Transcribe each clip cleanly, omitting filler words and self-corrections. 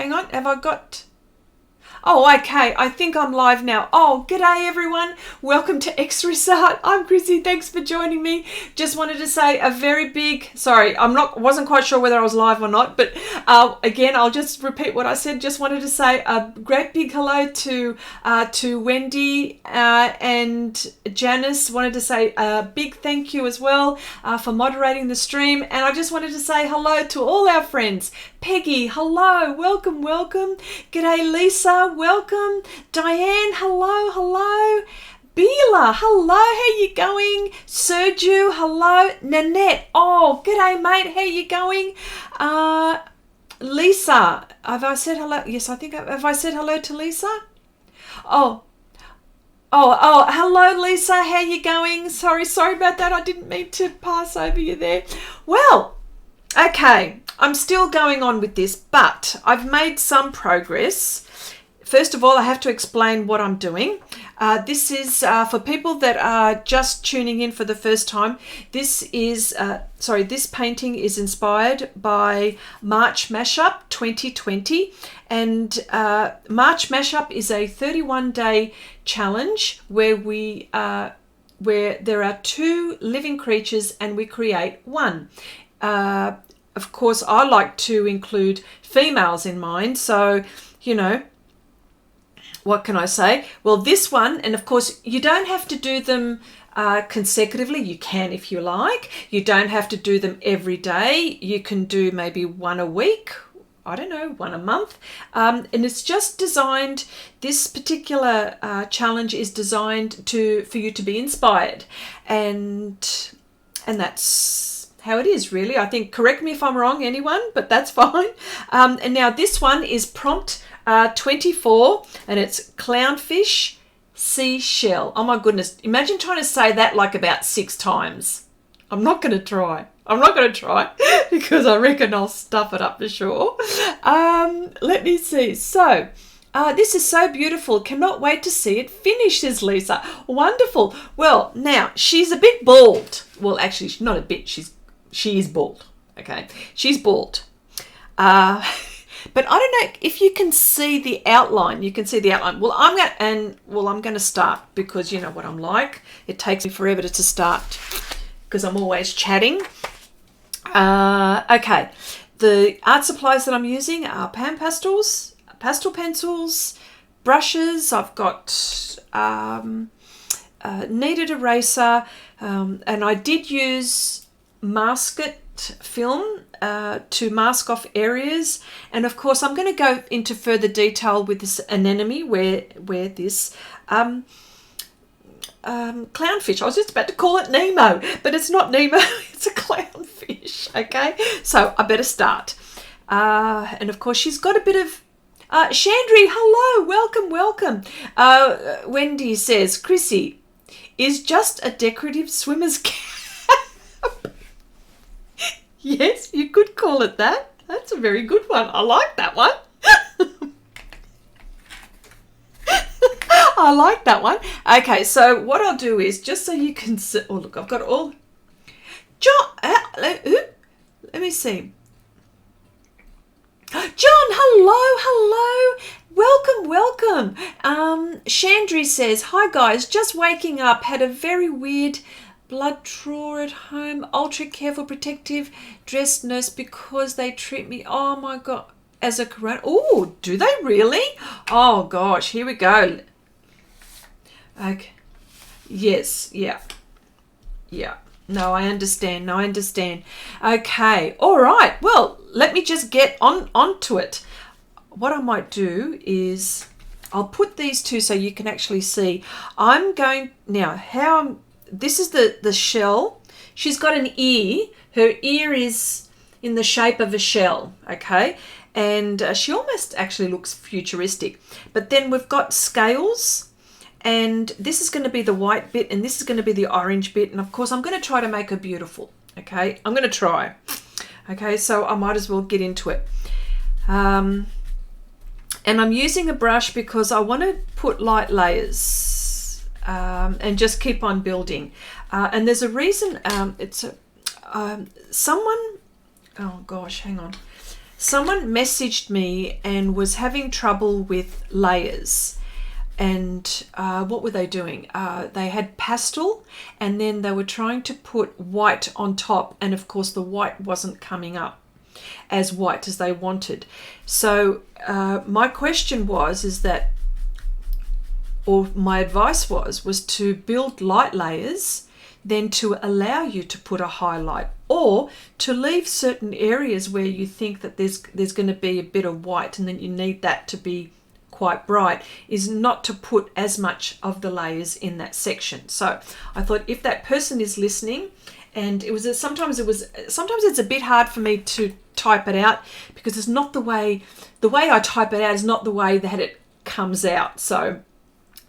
hang on. Have I got... Oh, okay. I think I'm live now. Oh, g'day everyone. Welcome to Express Art. I'm Chrissy. Thanks for joining me. Just wanted to say a very big, sorry, wasn't quite sure whether I was live or not, but again, I'll just repeat what I said. Just wanted to say a great big hello to Wendy and Janice. Wanted to say a big thank you as well for moderating the stream. And I just wanted to say hello to all our friends. Peggy, hello, welcome. G'day Lisa, welcome. Diane, hello. Bila, hello, how you going? Sergio, hello. Nanette, oh, g'day mate, how you going? Lisa, have I said hello? Yes, I think, have I said hello to Lisa? Oh, hello Lisa, how you going? Sorry about that, I didn't mean to pass over you there. Well, okay, I'm still going on with this, but I've made some progress. First of all, I have to explain what I'm doing. This is for people that are just tuning in for the first time. This painting is inspired by March Mashup 2020. And March Mashup is a 31-day challenge where where there are 2 living creatures and we create one. Of course, I like to include females in mine. So, you know, what can I say? Well, this one, and of course, you don't have to do them consecutively. You can if you like. You don't have to do them every day. You can do maybe one a week. I don't know, one a month. And it's just designed, this particular challenge is designed for you to be inspired. And that's how it is, really. I think, correct me if I'm wrong, anyone, but that's fine. And now this one is prompt 24, and it's clownfish seashell. Oh my goodness, imagine trying to say that like about 6 times. I'm not going to try because I reckon I'll stuff it up for sure. Let me see. So this is so beautiful. Cannot wait to see it finish, says Lisa. Wonderful. Well, now she's a bit bald. Well, actually, she's not a bit. She is bald. Okay, she's bald. But I don't know if you can see the outline. You can see the outline. Well, I'm going to start because you know what I'm like. It takes me forever to start because I'm always chatting. Okay, the art supplies that I'm using are PanPastels, Pastel Pencils, brushes. I've got Kneaded eraser, and I did use masket film to mask off areas, and of course I'm going to go into further detail with this anemone where this clownfish, I was just about to call it Nemo, but it's not Nemo, it's a clownfish. Okay, so I better start. And of course she's got a bit of Chandri, hello, welcome. Wendy says Chrissy is just a decorative swimmer's cap. Yes, you could call it that. That's a very good one. I like that one. I like that one. Okay, so what I'll do is, just so you can see... Oh, look, I've got all... John, let me see. John, hello. Welcome. Chandri says, hi guys, just waking up, had a very weird... blood draw at home, ultra careful protective dress nurse because they treat me, oh my god, as a corona. Oh, do they really? Oh gosh, here we go. Okay, yes, yeah, no, I understand. Okay, all right, well, let me just get onto it. What I might do is I'll put these 2 so you can actually see. I'm going now, this is the shell. She's got an ear. Her ear is in the shape of a shell, okay? And she almost actually looks futuristic. But then we've got scales, and this is going to be the white bit, and this is going to be the orange bit. And of course, I'm going to try to make her beautiful, okay? I'm going to try. Okay, so I might as well get into it. And I'm using a brush because I want to put light layers. And just keep on building. And there's a reason, someone, oh gosh, hang on. someone messaged me and was having trouble with layers. And what were they doing? They had pastel, and then they were trying to put white on top, and of course the white wasn't coming up as white as they wanted. So my question is that, or my advice was to build light layers, then to allow you to put a highlight, or to leave certain areas where you think that there's going to be a bit of white and then you need that to be quite bright, is not to put as much of the layers in that section. So I thought, if that person is listening, and sometimes it's a bit hard for me to type it out, because it's not the way I type it out is not the way that it comes out. So,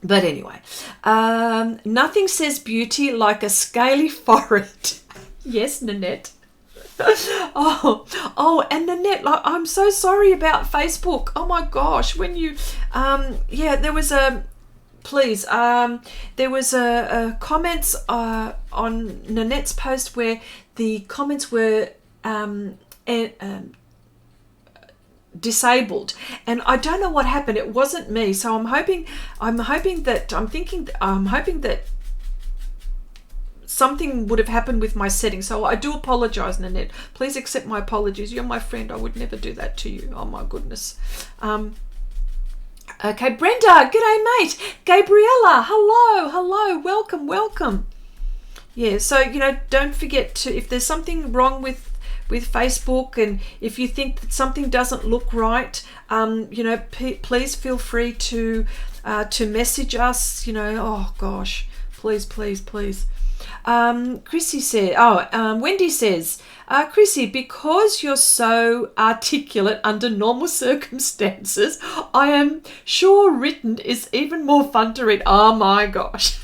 but anyway, nothing says beauty like a scaly forehead. Yes, Nanette. Oh, and Nanette, I'm so sorry about Facebook. Oh my gosh, when you, there was a comments on Nanette's post where the comments were disabled, and I don't know what happened. It wasn't me, so I'm hoping that something would have happened with my settings. So I do apologize, Nanette. Please accept my apologies. You're my friend. I would never do that to you. Oh my goodness. Okay, Brenda, g'day mate. Gabriella, hello, welcome. Yeah, so don't forget to, if there's something wrong with Facebook, and if you think that something doesn't look right, please feel free to message us. Oh gosh, please. Chrissy said, Wendy says, Chrissy, because you're so articulate under normal circumstances, I am sure written is even more fun to read. Oh my gosh.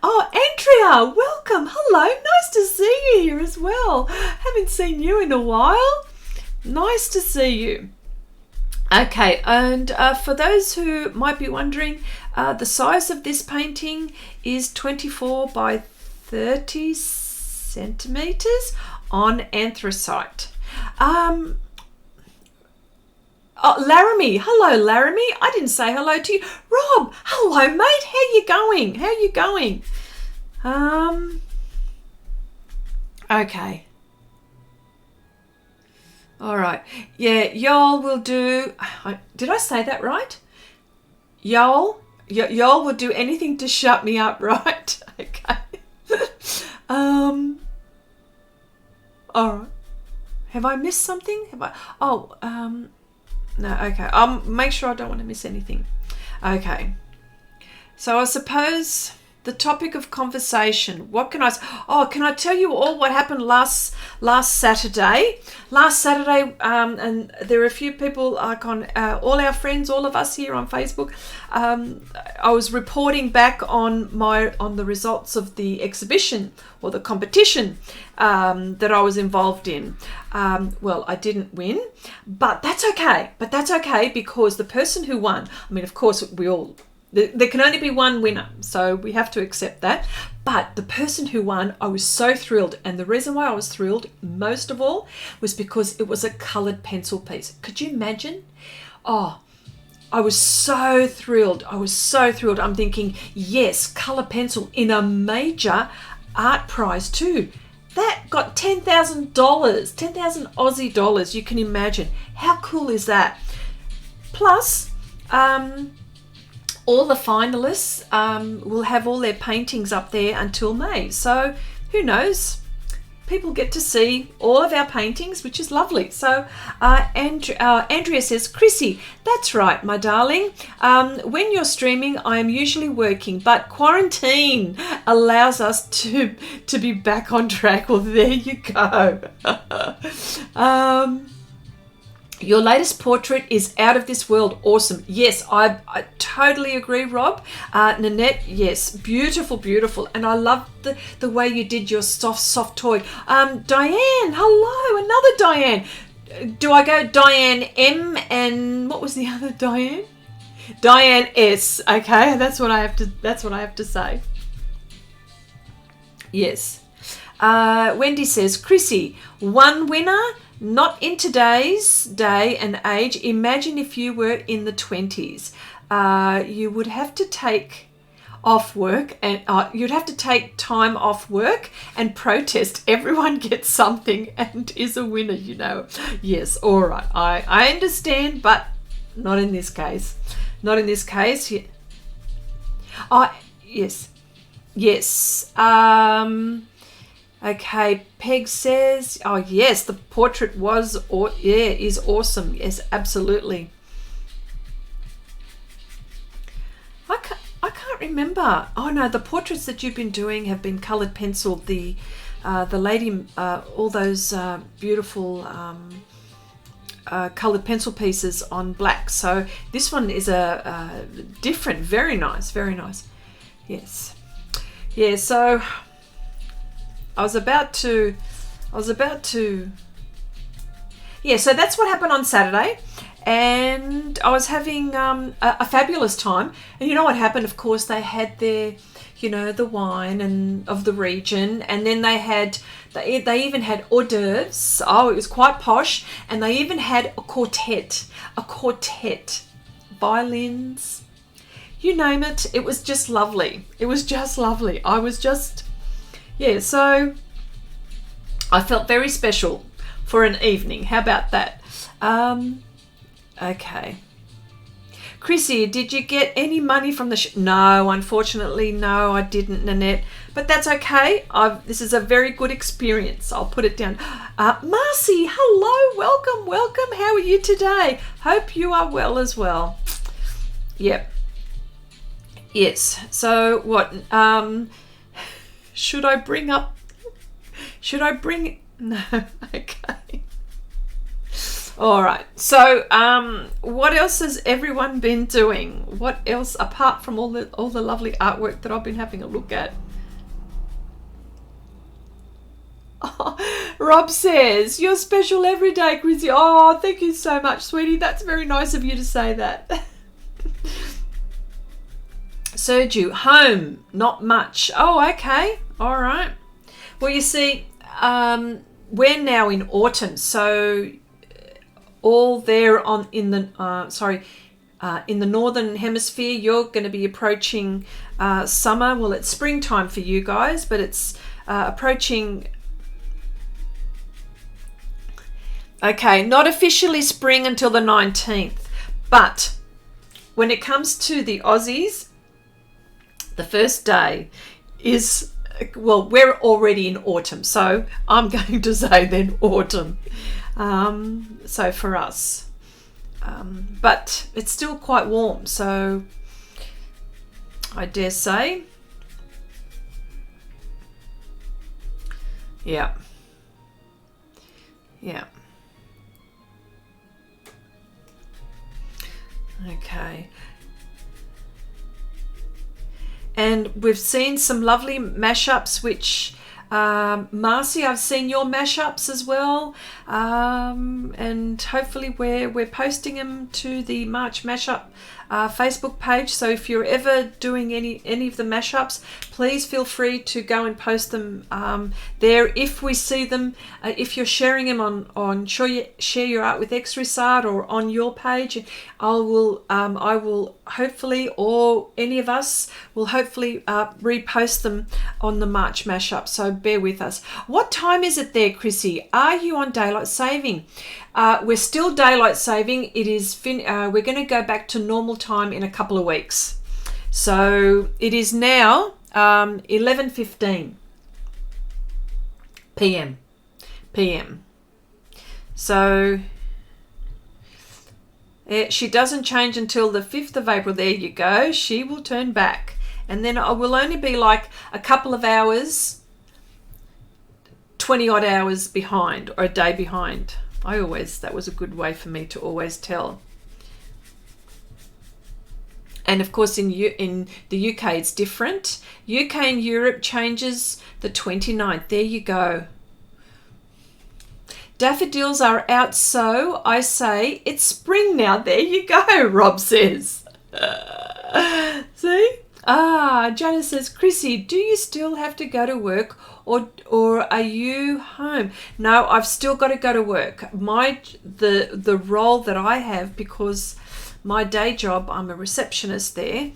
Oh, Andrea, welcome. Hello. Nice to see you here as well. Haven't seen you in a while. Nice to see you. Okay, and for those who might be wondering, the size of this painting is 24 by 30 centimeters on anthracite. Laramie, hello Laramie. I didn't say hello to you. Rob, hello mate. How you going? Okay. All right. Yeah, y'all will do. Did I say that right? Y'all will do anything to shut me up, right? Okay. All right. Have I missed something? No. Okay. I'll make sure I don't want to miss anything. Okay. So I suppose the topic of conversation. What can I say? Oh, can I tell you all what happened last Saturday? Last Saturday, and there are a few people like on all our friends, all of us here on Facebook. I was reporting back on the results of the exhibition or the competition that I was involved in. Well, I didn't win, but that's okay. Because the person who won, I mean, of course, there can only be one winner, so we have to accept that. But the person who won, I was so thrilled. And the reason why I was thrilled most of all was because it was a coloured pencil piece. Could you imagine? Oh, I was so thrilled. I'm thinking, yes, colour pencil in a major art prize too. That got $10,000, 10,000 Aussie dollars. You can imagine. How cool is that? Plus, all the finalists will have all their paintings up there until May. So who knows? People get to see all of our paintings, which is lovely. So Andrea says, Chrissy, that's right, my darling. When you're streaming, I am usually working, but quarantine allows us to be back on track. Well, there you go. Your latest portrait is out of this world. Awesome. Yes, I totally agree, Rob. Nanette, yes, beautiful. And I love the way you did your soft toy. Diane, hello, another Diane. Do I go Diane M and what was the other Diane? Diane S. Okay, that's what I have to say. Yes. Wendy says, Chrissy, one winner, not in today's day and age. Imagine if you were in the 20s. You would have to take off work and you'd have to take time off work and protest. Everyone gets something and is a winner, you know. Yes, all right. I understand, but not in this case. Not in this case. Yes. Yes. Okay, Peg says, oh yes, the portrait is awesome. Yes, absolutely. I can't remember. Oh no, the portraits that you've been doing have been coloured penciled. The lady, all those beautiful coloured pencil pieces on black. So this one is a different, very nice, very nice. Yes, yeah. So I was about to. Yeah. So that's what happened on Saturday. And I was having a fabulous time. And you know what happened? Of course, they had their, you know, the wine and of the region. And then they even had hors d'oeuvres. Oh, it was quite posh. And they even had a quartet, violins, you name it. It was just lovely. It was just lovely. I was just, yeah. So I felt very special for an evening. How about that? Okay. Chrissy, did you get any money from the No, unfortunately, no, I didn't, Nanette. But that's okay. This is a very good experience. I'll put it down. Marcy, hello, welcome. How are you today? Hope you are well as well. Yep. Yes. So what? Should I bring? No. Okay. All right. So, what else has everyone been doing? What else apart from all the lovely artwork that I've been having a look at? Oh, Rob says, "You're special every day, Chrissy." Oh, thank you so much, sweetie. That's very nice of you to say that. Sergio, home, not much. Oh, okay. All right. Well, you see, we're now in autumn, so all there in the northern hemisphere, you're going to be approaching summer. Well, it's springtime for you guys, but it's approaching. Okay, not officially spring until the 19th, but when it comes to the Aussies, the first day is, well, we're already in autumn, so I'm going to say then autumn. So for us, but it's still quite warm, so I dare say, yeah. Okay. And we've seen some lovely mashups, which Marcy, I've seen your mashups as well, and hopefully we're posting them to the March Mashup Facebook page. So if you're ever doing any of the mashups, please feel free to go and post them there. If we see them, if you're sharing them on Share Your Art with Xrisart or on your page, I will hopefully, or any of us will hopefully repost them on the March Mashup. So bear with us. What time is it there, Chrissy? Are you on daylight saving? We're still daylight saving. It is we're going to go back to normal time in a couple of weeks. So it is now 11:15 p.m. So she doesn't change until the 5th of April. There you go. She will turn back. And then I will only be like a couple of hours, 20 odd hours behind, or a day behind. That was a good way for me to always tell. And of course in the UK it's different. UK and Europe changes the 29th. There you go. Daffodils are out, so I say it's spring now. There you go, Rob says. See? Janice says, Chrissy, do you still have to go to work or are you home? No, I've still got to go to work. The role that I have, because my day job, I'm a receptionist there,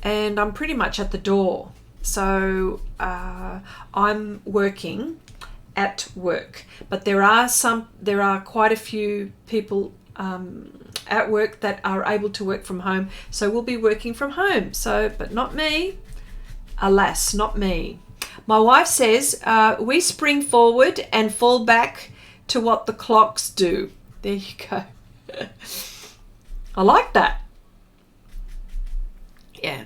and I'm pretty much at the door. So I'm working at work, but there are quite a few people at work that are able to work from home, so we'll be working from home. So, but not me, alas, not me. My wife says we spring forward and fall back to what the clocks do. There you go. I like that. Yeah.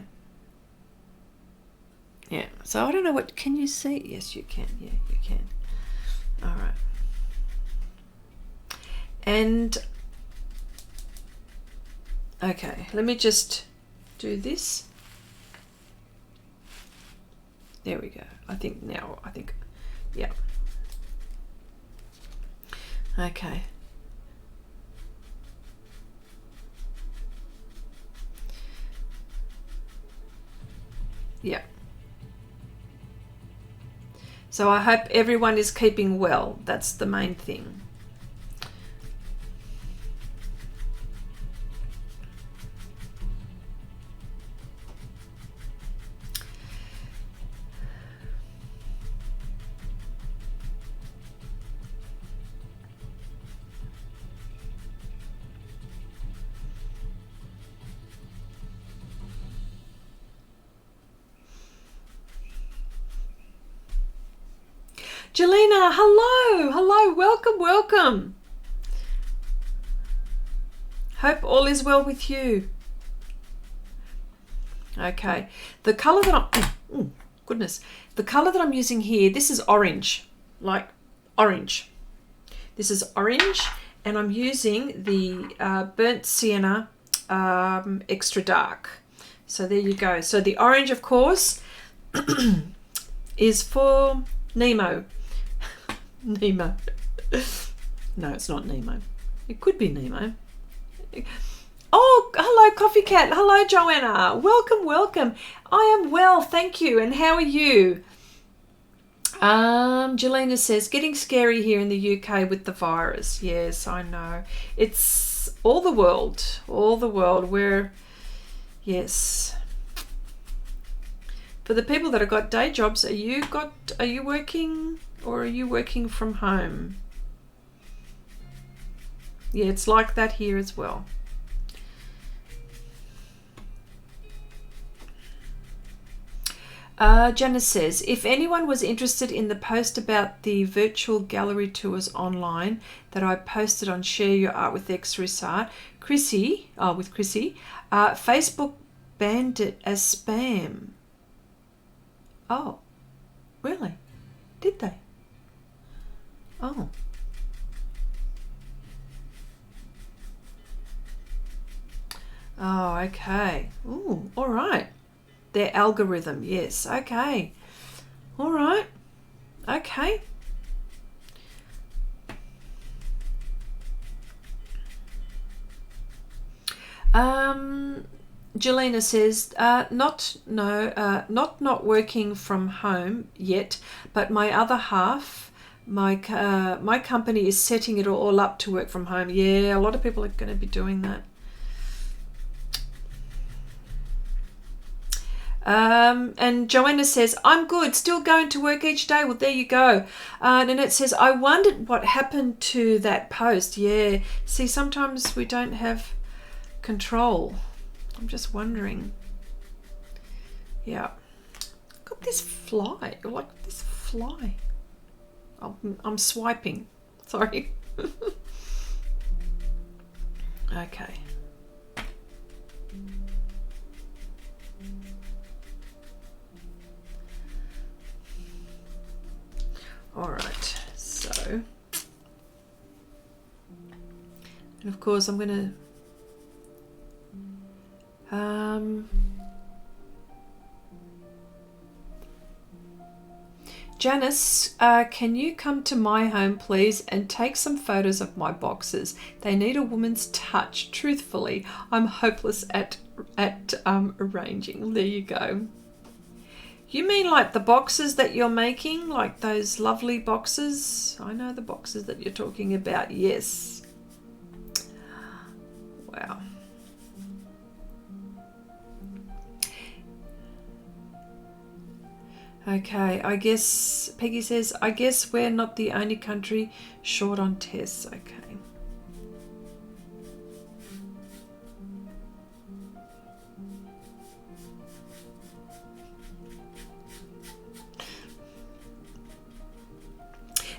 Yeah. So I don't know what, can you see? Yes, you can. Yeah, you can. All right. And okay, let me just do this. There we go. I think, yeah. Okay. Yeah. So I hope everyone is keeping well. That's the main thing. Jelena, hello, welcome. Hope all is well with you. Okay, the color that the color that I'm using here, this is orange, like orange. This is orange, and I'm using the burnt sienna extra dark. So there you go. So the orange, of course, is for Nemo. Nemo. No, it's not Nemo. It could be Nemo. Oh, hello, Coffee Cat. Hello, Joanna. Welcome. I am well, thank you. And how are you? Jelena says, getting scary here in the UK with the virus. Yes, I know. It's all the world. Where, yes. For the people that have got day jobs, are you working? Or are you working from home? Yeah, it's like that here as well. Janice says, if anyone was interested in the post about the virtual gallery tours online that I posted on Share Your Art with Xrisart, Chrissy, Facebook banned it as spam. Oh, really? Did they? Oh. Oh, okay. Ooh, all right. Their algorithm, yes. Okay. All right. Okay. Jelena says, not working from home yet, but my other half, my company is setting it all up to work from home. Yeah, a lot of people are going to be doing that. And Joanna says, I'm good, still going to work each day. Well, there you go. Nanette says, I wondered what happened to that post. Yeah, see, sometimes we don't have control. I'm just wondering. Yeah. Got this fly. I like this fly. I'm swiping. Sorry. Okay. All right. So, and of course, I'm going to Janice, can you come to my home, please, and take some photos of my boxes? They need a woman's touch. Truthfully, I'm hopeless at arranging. There you go. You mean like the boxes that you're making, like those lovely boxes? I know the boxes that you're talking about. Yes. Wow. Okay, I guess, Peggy says, I guess we're not the only country short on tests. Okay.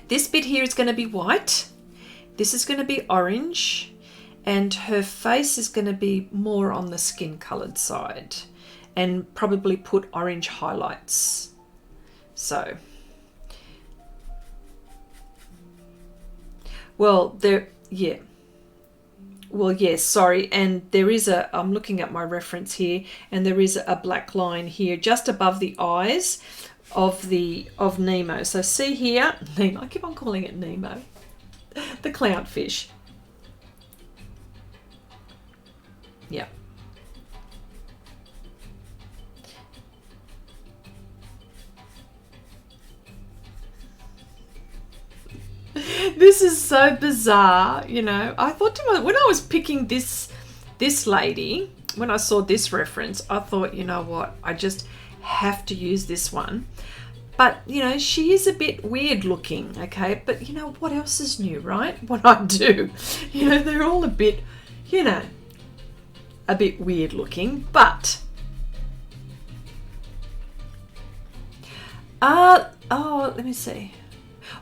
This bit here is going to be white. This is going to be orange. And her face is going to be more on the skin coloured side. And probably put orange highlights. So, well, yeah. Well, yes, sorry. And there is I'm looking at my reference here, and there is a black line here just above the eyes of Nemo. So see here, Nemo, I keep on calling it Nemo, the clownfish. Yeah. This is so bizarre, you know. I thought to myself, when I was picking this lady, when I saw this reference, I thought, you know what, I just have to use this one. But, you know, she is a bit weird looking, okay? But, you know, what else is new, right? What I do. You know, they're all a bit, you know, a bit weird looking. But, oh, let me see.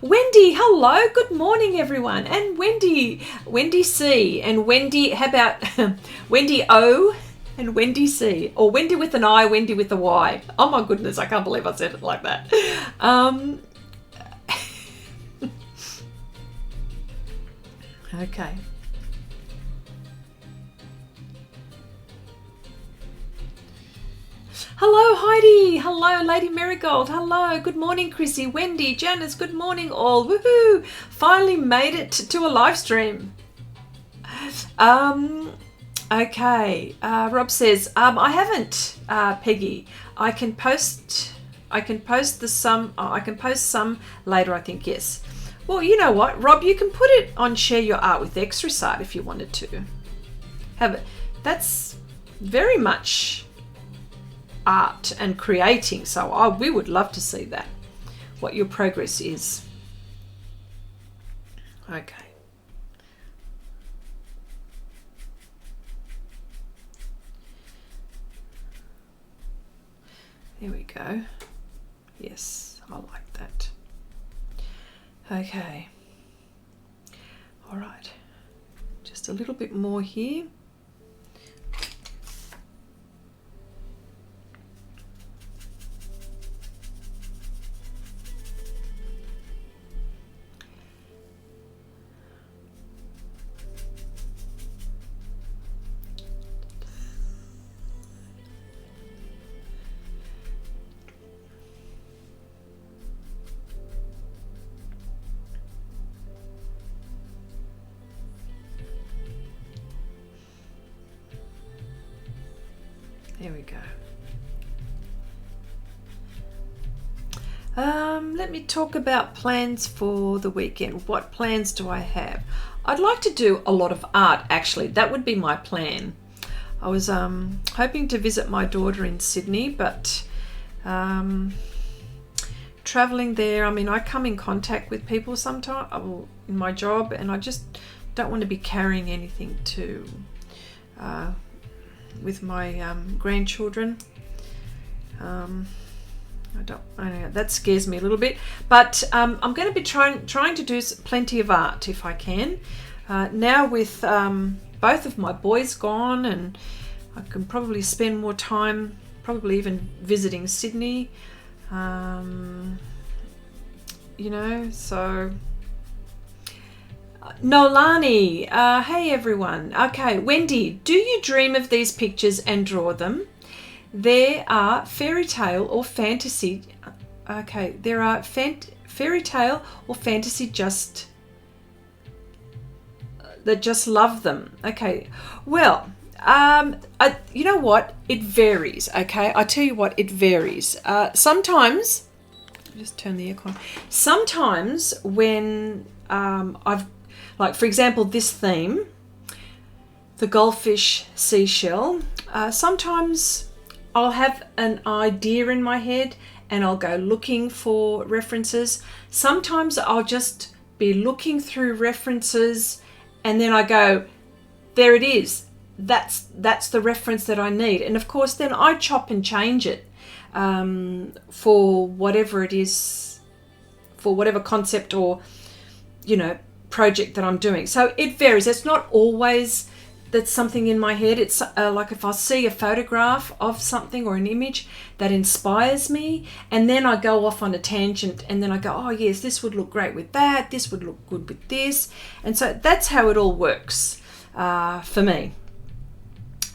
Wendy, hello, good morning everyone. And Wendy C, and Wendy, how about Wendy O and Wendy C, or Wendy with an I, Wendy with a Y. Oh my goodness, I can't believe I said it like that. Okay. Hello Heidi, hello Lady Marigold, hello, good morning Chrissy, Wendy, Janice, good morning all, woohoo, finally made it to a live stream. Okay, Rob says, I haven't, Peggy, I can post some later, I think, yes. Well, you know what, Rob, you can put it on Share Your Art with Extrasite if you wanted to. Have it, that's very much art and creating, so we would love to see that, what your progress is. Okay, there we go. Yes, I like that. Okay, all right, just a little bit more here. There we go. Let me talk about plans for the weekend. What plans do I have? I'd like to do a lot of art, actually. That would be my plan. I was hoping to visit my daughter in Sydney, but traveling there, I mean, I come in contact with people sometimes in my job, and I just don't want to be carrying anything with my grandchildren. I know that scares me a little bit, but I'm going to be trying to do plenty of art if I can. Now with both of my boys gone, and I can probably spend more time, probably even visiting Sydney. You know, so Nolani, hey everyone. Okay, Wendy, do you dream of these pictures and draw them? There are fairy tale or fantasy. Okay, there are fairy tale or fantasy that just love them. Okay, well, You know what? It varies, okay? I tell you what, it varies. Sometimes, just turn the aircon. Sometimes when like for example, this theme, the goldfish seashell, sometimes I'll have an idea in my head and I'll go looking for references. Sometimes I'll just be looking through references and then I go, there it is. That's the reference that I need. And of course, then I chop and change it for whatever it is, for whatever concept or, project that I'm doing. So it varies. It's not always that's something in my head. It's like if I see a photograph of something or an image that inspires me, and then I go off on a tangent and then I go, oh yes, this would look great with that. This would look good with this. And so that's how it all works for me.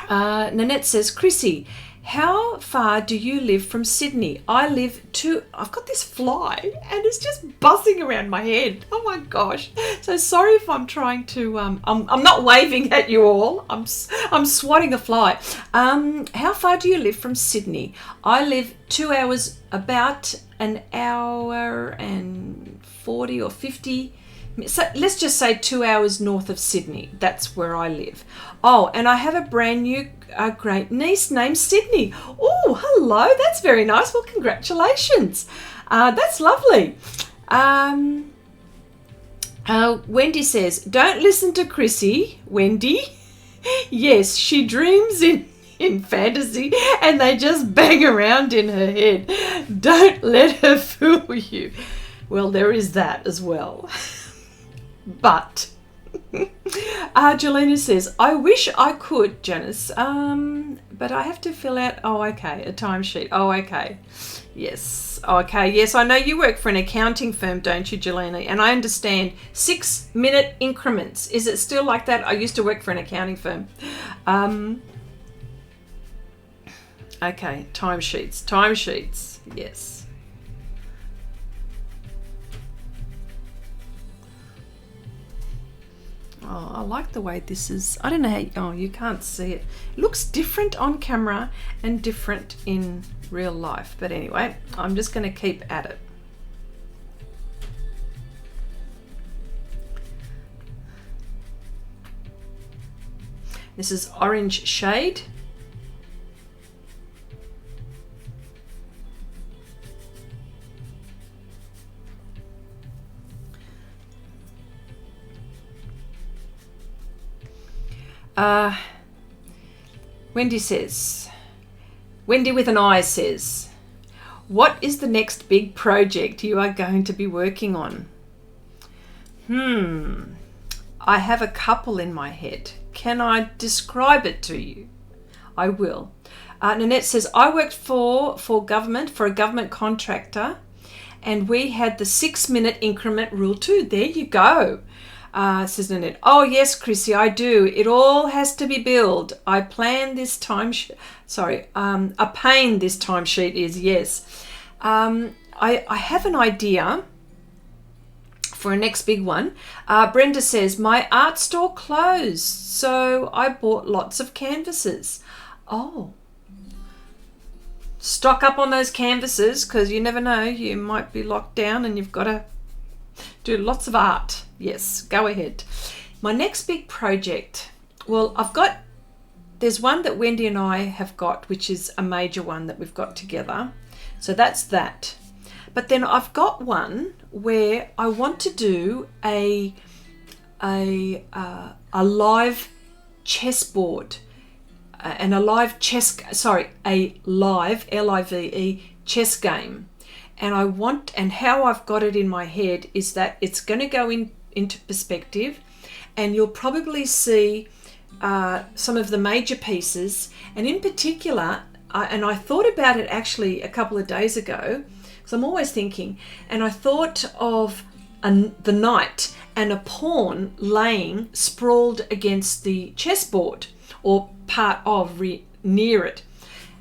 Nanette says, Chrissy, how far do you live from Sydney? I've got this fly and it's just buzzing around my head. Oh my gosh. So sorry if I'm trying to, I'm not waving at you all. I'm swatting a fly. How far do you live from Sydney? I live 2 hours, about an hour and 40 or 50. So let's just say 2 hours north of Sydney. That's where I live. Oh, and I have a brand new great niece named Sydney. Oh, hello. That's very nice. Well, congratulations. That's lovely. Wendy says, don't listen to Chrissy, Wendy. Yes, she dreams in fantasy and they just bang around in her head. Don't let her fool you. Well, there is that as well. But Jelena says, I wish I could, Janice, but I have to fill out, a timesheet. Okay. Yes. Okay. Yes, I know you work for an accounting firm, don't you, Jelena? And I understand 6-minute increments. Is it still like that? I used to work for an accounting firm. Okay. Timesheets. Yes. Oh, I like the way this is. I don't know how, you can't see it. It looks different on camera and different in real life. But anyway, I'm just going to keep at it. This is orange shade. Wendy with an eye says, what is the next big project you are going to be working on? I have a couple in my head. Can I describe it to you? I will. Nanette says, I worked for a government contractor, and we had the 6-minute increment rule too. There you go. Says Nanette, oh yes, Chrissy, I do. It all has to be billed. I plan this a pain this timesheet is, yes. I have an idea for a next big one. Brenda says, my art store closed, so I bought lots of canvases. Oh. Stock up on those canvases, because you never know, you might be locked down and you've got to do lots of art. Yes, go ahead. My next big project, well, there's one that Wendy and I have got, which is a major one that we've got together. So that's that. But then I've got one where I want to do a live chessboard and a live L-I-V-E chess game. And how I've got it in my head is that it's going to go into perspective, and you'll probably see some of the major pieces. And in particular, and I thought about it actually a couple of days ago, because I'm always thinking, and I thought of the knight and a pawn laying sprawled against the chessboard, or part of near it.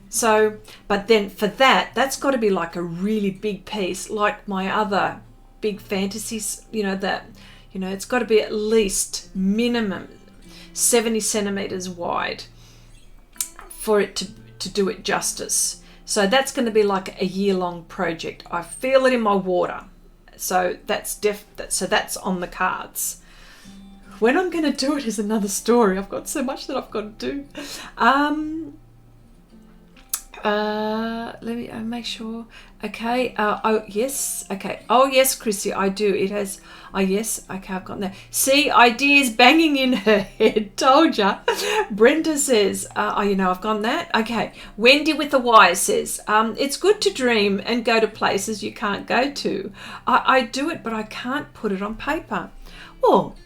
So, but then for that's got to be like a really big piece, like my other big fantasies, it's got to be at least minimum 70 centimeters wide. for it to do it justice. So that's going to be like a year-long project. I feel it in my water. So that's on the cards. When I'm going to do it is another story. I've got so much that I've got to do. Let me make sure. Okay. Oh yes. Okay. Oh yes, Chrissy, I do. It has. Oh yes. Okay, I've gotten that. See, ideas banging in her head. Told ya. Brenda says. Oh, you know, I've gone that. Okay. Wendy with a Y says. It's good to dream and go to places you can't go to. I do it, but I can't put it on paper. Well,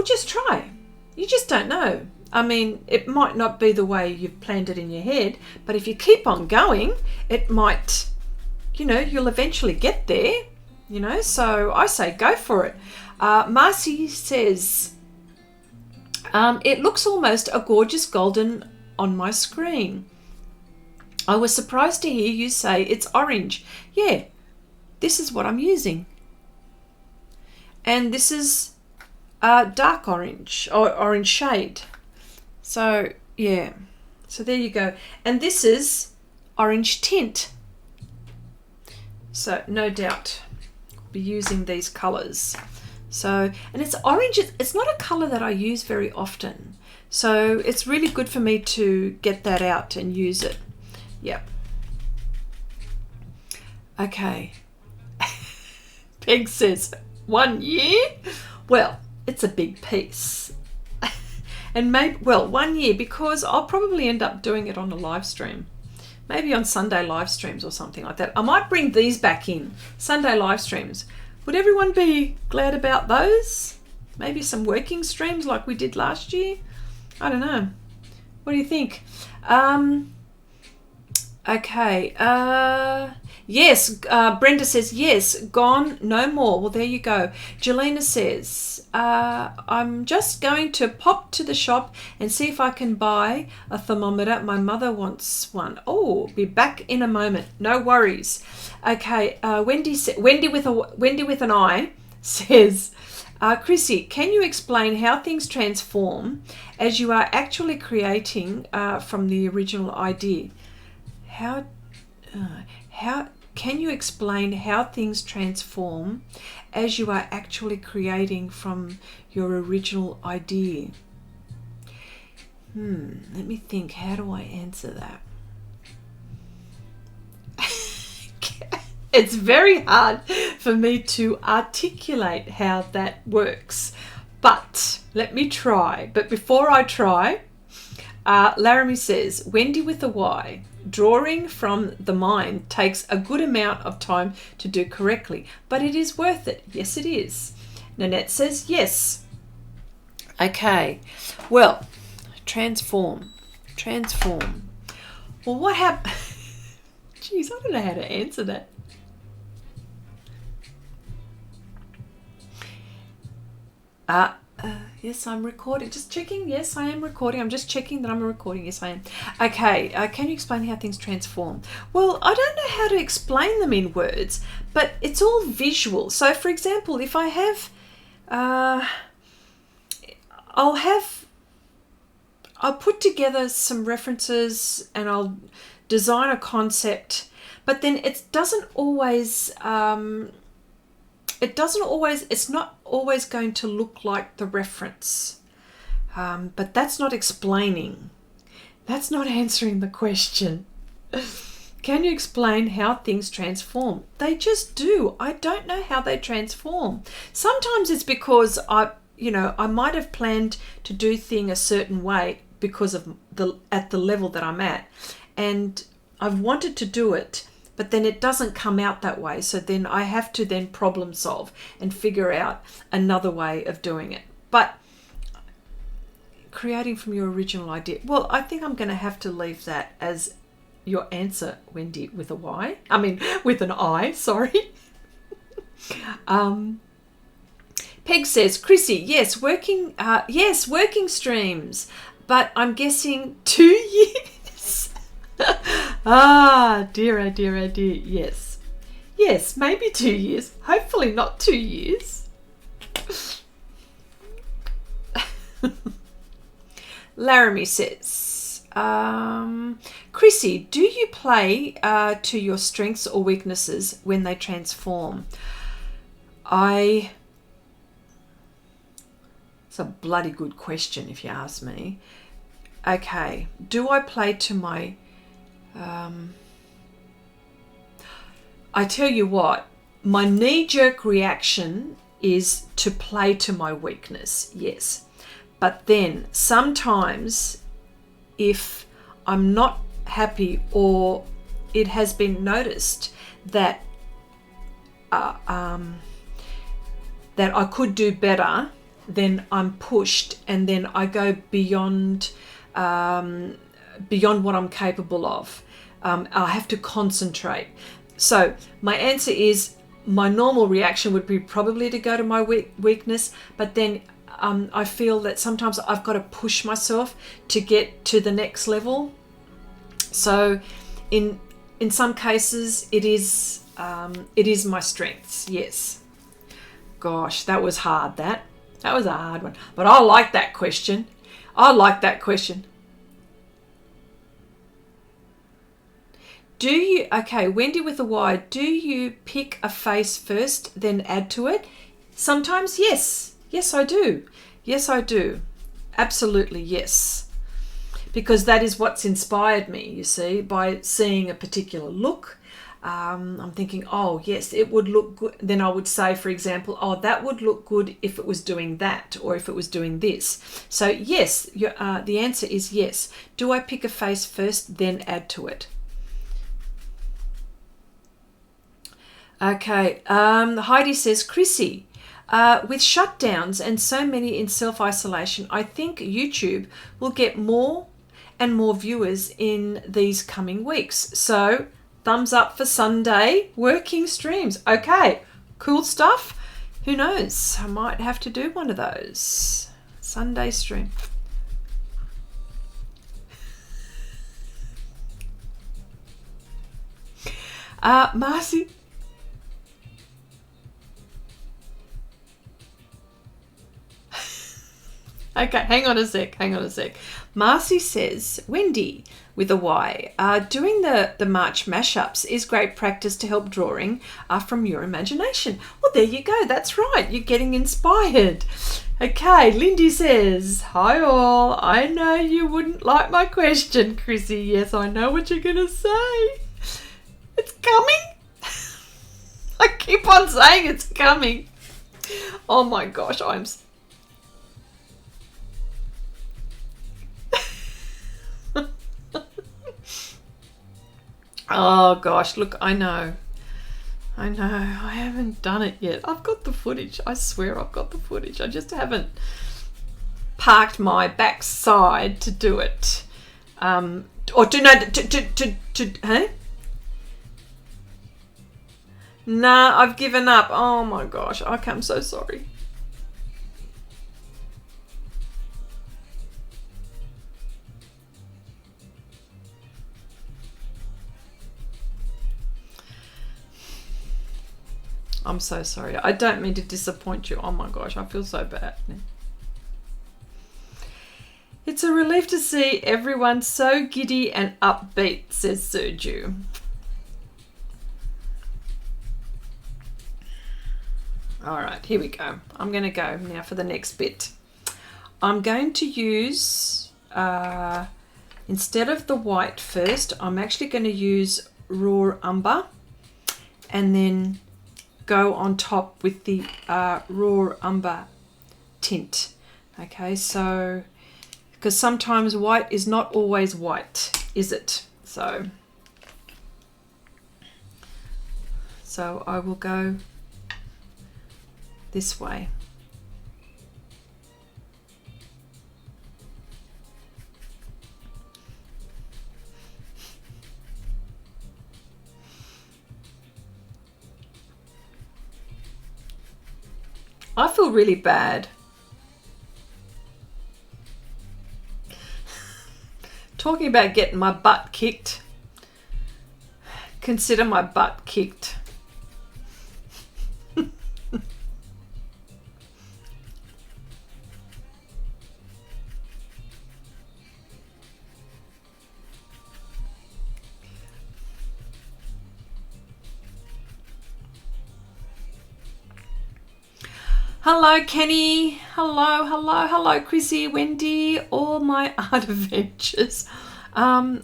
just try. You just don't know. I mean, it might not be the way you've planned it in your head, but if you keep on going, it might, you know, you'll eventually get there, you know, so I say go for it. Marcy says, it looks almost a gorgeous golden on my screen. I was surprised to hear you say it's orange. Yeah, this is what I'm using. And this is dark orange, or orange shade. So, yeah. So there you go. And this is orange tint. So, no doubt, I'll be using these colours. So, and it's orange. It's not a colour that I use very often. So, it's really good for me to get that out and use it. Yep. Okay. Peg says, 1 year? Well, it's a big piece. And maybe, well, 1 year, because I'll probably end up doing it on a live stream. Maybe on Sunday live streams or something like that. I might bring these back in, Sunday live streams. Would everyone be glad about those? Maybe some working streams like we did last year? I don't know. What do you think? Okay. Yes, Brenda says, yes, gone, no more. Well, there you go. Jelena says, I'm just going to pop to the shop and see if I can buy a thermometer. My mother wants one. Oh, be back in a moment. No worries. Okay, Wendy with an I says, Chrissy, can you explain how things transform as you are actually creating from the original idea? How can you explain how things transform as you are actually creating from your original idea? Let me think. How do I answer that? It's very hard for me to articulate how that works, but let me try. But before I try, Laramie says, Wendy with a Y, drawing from the mind takes a good amount of time to do correctly, but it is worth it. Yes, it is. Nanette says, yes. Okay, well, transform. Well, what happened? Geez, I don't know how to answer that. Yes, I'm recording. Just checking. Yes, I am recording. I'm just checking that I'm recording. Yes, I am. Okay. Can you explain how things transform? Well, I don't know how to explain them in words, but it's all visual. So, for example, if I have, I'll put together some references and I'll design a concept, but then it doesn't always, it's not always going to look like the reference. But that's not explaining. That's not answering the question. Can you explain how things transform? They just do. I don't know how they transform. Sometimes it's because I might have planned to do things a certain way because of at the level that I'm at. And I've wanted to do it, but then it doesn't come out that way. So then I have to then problem solve and figure out another way of doing it. But creating from your original idea, well, I think I'm going to have to leave that as your answer, Wendy with a Y. I mean, with an I, sorry. Peg says, Chrissy, yes, working streams, but I'm guessing 2 years. Dear, oh dear, oh dear. Yes, maybe 2 years. Hopefully not 2 years. Laramie says, Chrissy, do you play to your strengths or weaknesses when they transform? It's a bloody good question if you ask me. Okay, do I play to my... I tell you what, my knee-jerk reaction is to play to my weakness, yes. But then sometimes if I'm not happy or it has been noticed that that I could do better, then I'm pushed and then I go beyond what I'm capable of. I have to concentrate. So my answer is, my normal reaction would be probably to go to my weakness, but then I feel that sometimes I've got to push myself to get to the next level. So in some cases it is my strengths, yes. Gosh, that was hard. That was a hard one, but I like that question. Do you, okay, Wendy with a Y, do you pick a face first, then add to it? Sometimes, yes. Yes, I do. Yes, I do. Absolutely, yes. Because that is what's inspired me, you see, by seeing a particular look. I'm thinking, oh, yes, it would look good. Then I would say, for example, oh, that would look good if it was doing that or if it was doing this. So, yes, the answer is yes. Do I pick a face first, then add to it? Okay, Heidi says, Chrissy, with shutdowns and so many in self-isolation, I think YouTube will get more and more viewers in these coming weeks. So, thumbs up for Sunday working streams. Okay, cool stuff. Who knows? I might have to do one of those. Sunday stream. Marcy. Okay, hang on a sec. Marcy says, Wendy with a Y, doing the March mashups is great practice to help drawing from your imagination. Well, there you go. That's right. You're getting inspired. Okay, Lindy says, hi all. I know you wouldn't like my question, Chrissy. Yes, I know what you're going to say. It's coming. I keep on saying it's coming. Oh my gosh, oh gosh, look, I know. I haven't done it yet. I've got the footage. I swear I've got the footage. I just haven't parked my backside to do it. Or huh? Nah, I've given up. Oh my gosh, I'm so sorry. I'm so sorry. I don't mean to disappoint you. Oh my gosh, I feel so bad. It's a relief to see everyone so giddy and upbeat, says Sergio. All right, here we go. I'm going to go now for the next bit. I'm going to use, instead of the white first, I'm actually going to use raw umber and then go on top with the raw umber tint. Okay, so because sometimes white is not always white, is it? So I will go this way. I feel really bad. Talking about getting my butt kicked. Consider my butt kicked. Hello, Kenny. Hello, hello, hello, Chrissy, Wendy, all my art adventures. I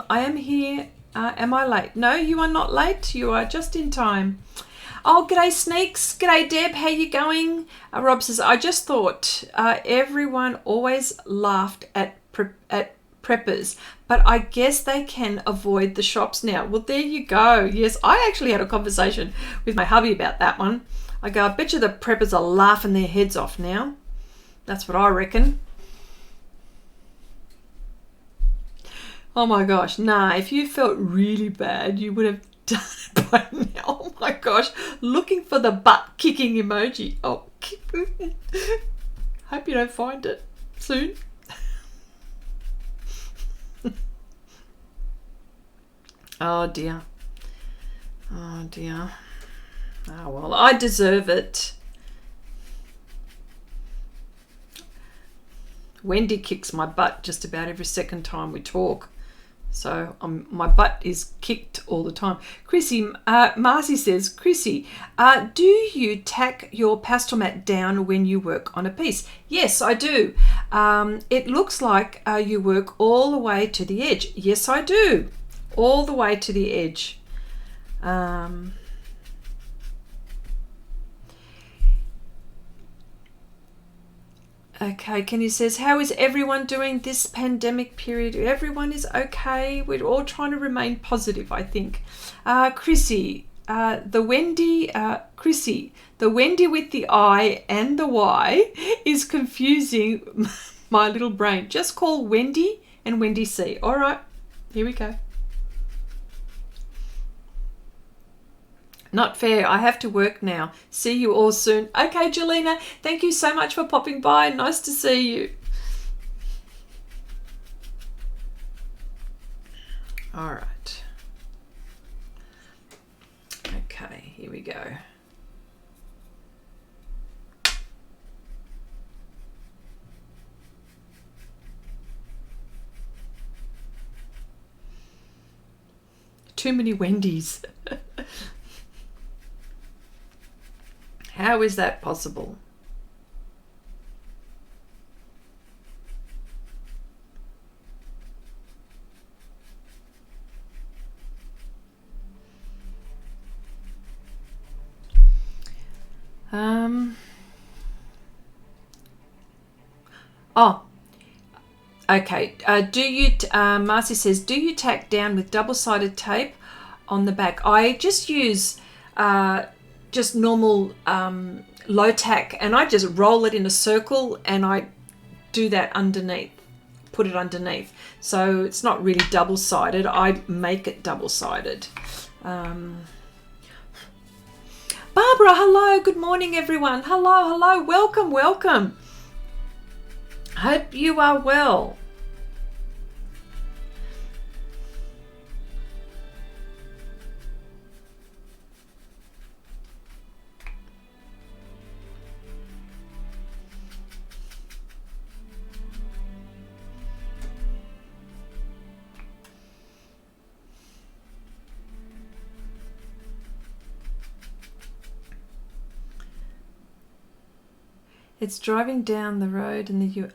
am here. Am I late? No, you are not late. You are just in time. Oh, g'day, Sneaks. G'day, Deb. How you going? Rob says, I just thought everyone always laughed at preppers, but I guess they can avoid the shops now. Well, there you go. Yes, I actually had a conversation with my hubby about that one. I go, I bet you the preppers are laughing their heads off now. That's what I reckon. Oh my gosh, nah, if you felt really bad, you would have done it by now. Oh my gosh, looking for the butt kicking emoji. Oh, hope you don't find it soon. Oh dear. Oh dear. Oh well, I deserve it. Wendy kicks my butt just about every second time we talk. So my butt is kicked all the time. Chrissy, Marcy says, Chrissy, do you tack your Pastelmat down when you work on a piece? Yes, I do. It looks like you work all the way to the edge. Yes, I do. All the way to the edge. Okay, Kenny says, how is everyone doing this pandemic period? Everyone is okay. We're all trying to remain positive, I think. Chrissy, the Wendy with the I and the Y is confusing my little brain. Just call Wendy and Wendy C. All right, here we go. Not fair. I have to work now. See you all soon. Okay, Jelena, thank you so much for popping by. Nice to see you. All right. Okay, here we go. Too many Wendy's. How is that possible? Okay. Do you? Marcy says, do you tack down with double-sided tape on the back? I just use just normal low tack, and I just roll it in a circle, and I do that underneath, put it underneath. So it's not really double-sided. I make it double-sided. Barbara, hello. Good morning, everyone. Hello, hello. Welcome, welcome. Hope you are well. It's driving down the road in the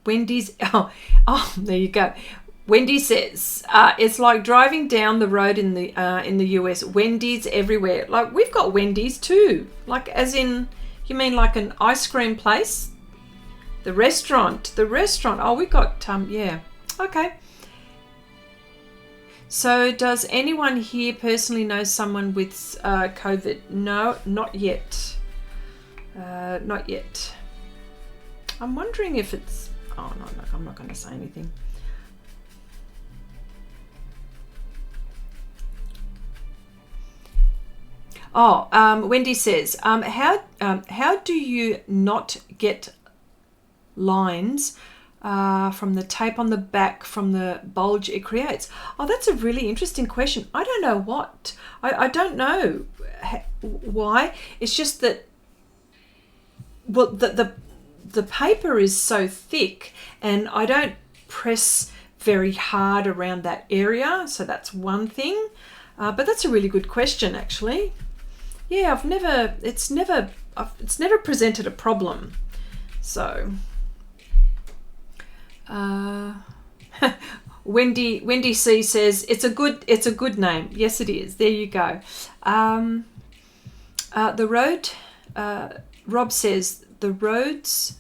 Wendy's. There you go. Wendy says it's like driving down the road in the US. Wendy's everywhere. Like we've got Wendy's too. Like as in, you mean like an ice cream place? The restaurant. Oh, we got yeah. Okay. So does anyone here personally know someone with COVID? No, not yet. Not yet. I'm wondering if it's... Oh, no, I'm not going to say anything. Wendy says, how do you not get lines from the tape on the back from the bulge it creates? Oh, that's a really interesting question. I don't know what. I don't know why. It's just that, well, the paper is so thick, and I don't press very hard around that area, so that's one thing. But that's a really good question, actually. yeah, it's never presented a problem. So, Wendy C says it's a good name. Yes, it is. There you go. The road. Rob says the roads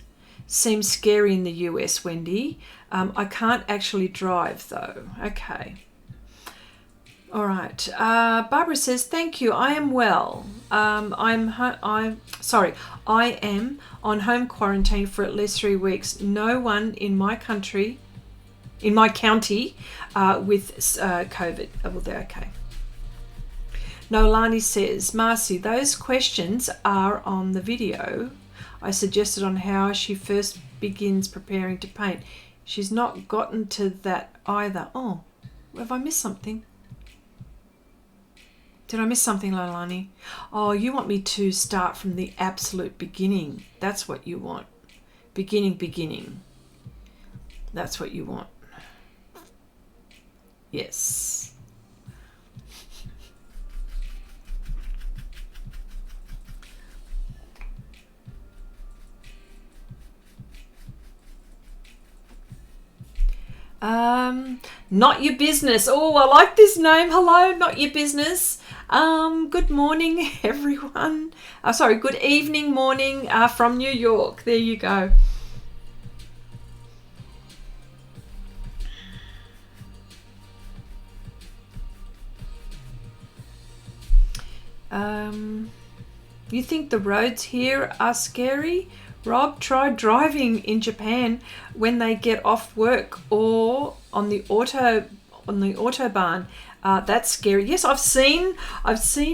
seem scary in the US. Wendy, I can't actually drive though. Okay. All right. Barbara says, thank you. I am well. I am on home quarantine for at least 3 weeks. No one in my county, with COVID. Oh, well, they're okay. Nolani says, Marcy, those questions are on the video I suggested on how she first begins preparing to paint. She's not gotten to that either. Oh, have I missed something? Did I miss something, Lolani? Oh, you want me to start from the absolute beginning. That's what you want. Beginning. That's what you want. Yes. Not your business. Oh, I like this name. Hello, not your business. Good morning, everyone. Sorry, good evening, morning from New York. There you go. You think the roads here are scary? Rob, try driving in Japan when they get off work or on the autobahn. That's scary. Yes, I've seen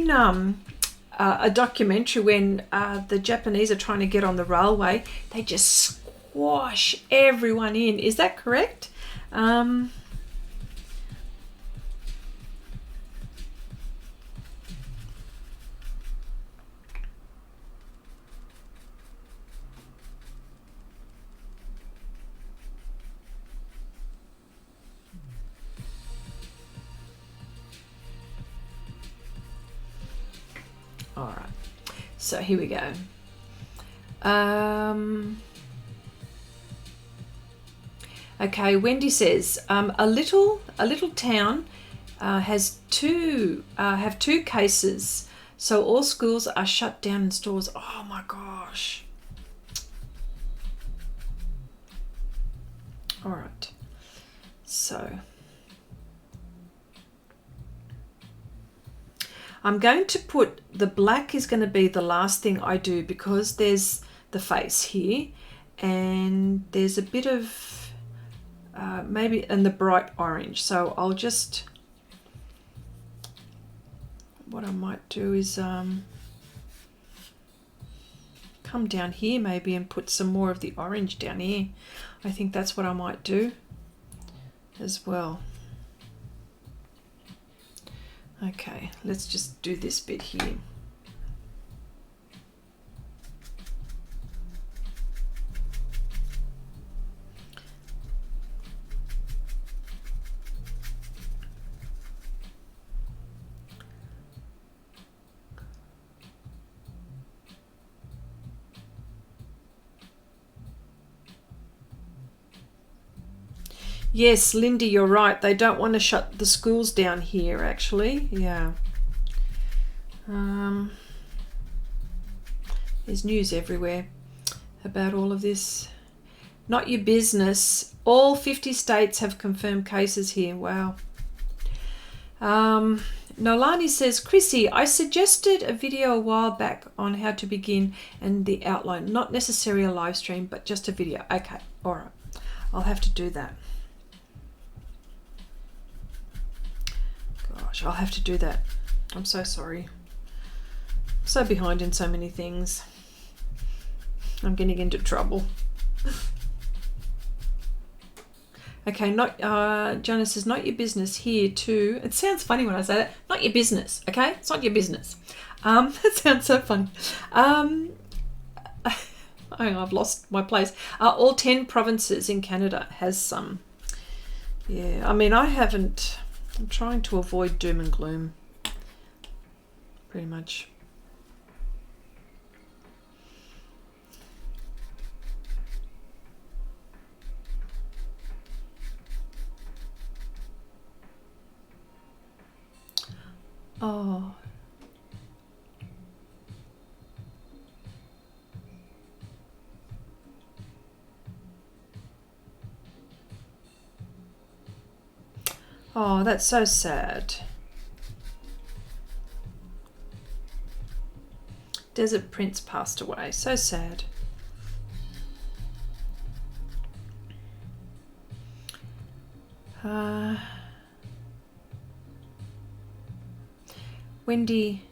a documentary when the Japanese are trying to get on the railway. They just squash everyone in. Is that correct? All right, so here we go. Okay, Wendy says a little town have two cases, so all schools are shut down and stores. Oh my gosh. All right, so I'm going to put the black is going to be the last thing I do because there's the face here and there's a bit of maybe in the bright orange. So I'll just, what I might do is come down here maybe and put some more of the orange down here. I think that's what I might do as well. Okay, let's just do this bit here. Yes, Lindy, you're right. They don't want to shut the schools down here, actually. Yeah. There's news everywhere about all of this. Not your business. All 50 states have confirmed cases here. Wow. Nolani says, Chrissy, I suggested a video a while back on how to begin and the outline. Not necessarily a live stream, but just a video. Okay, all right. I'll have to do that. Gosh, I'll have to do that. I'm so sorry. I'm so behind in so many things. I'm getting into trouble. Okay, not Janice says, not your business here too. It sounds funny when I say that. Not your business, okay? It's not your business. That sounds so funny. I've lost my place. All 10 provinces in Canada has some. Yeah, I mean, I'm trying to avoid doom and gloom. Pretty much. Oh. Oh, that's so sad. Desert Prince passed away. So sad. Wendy.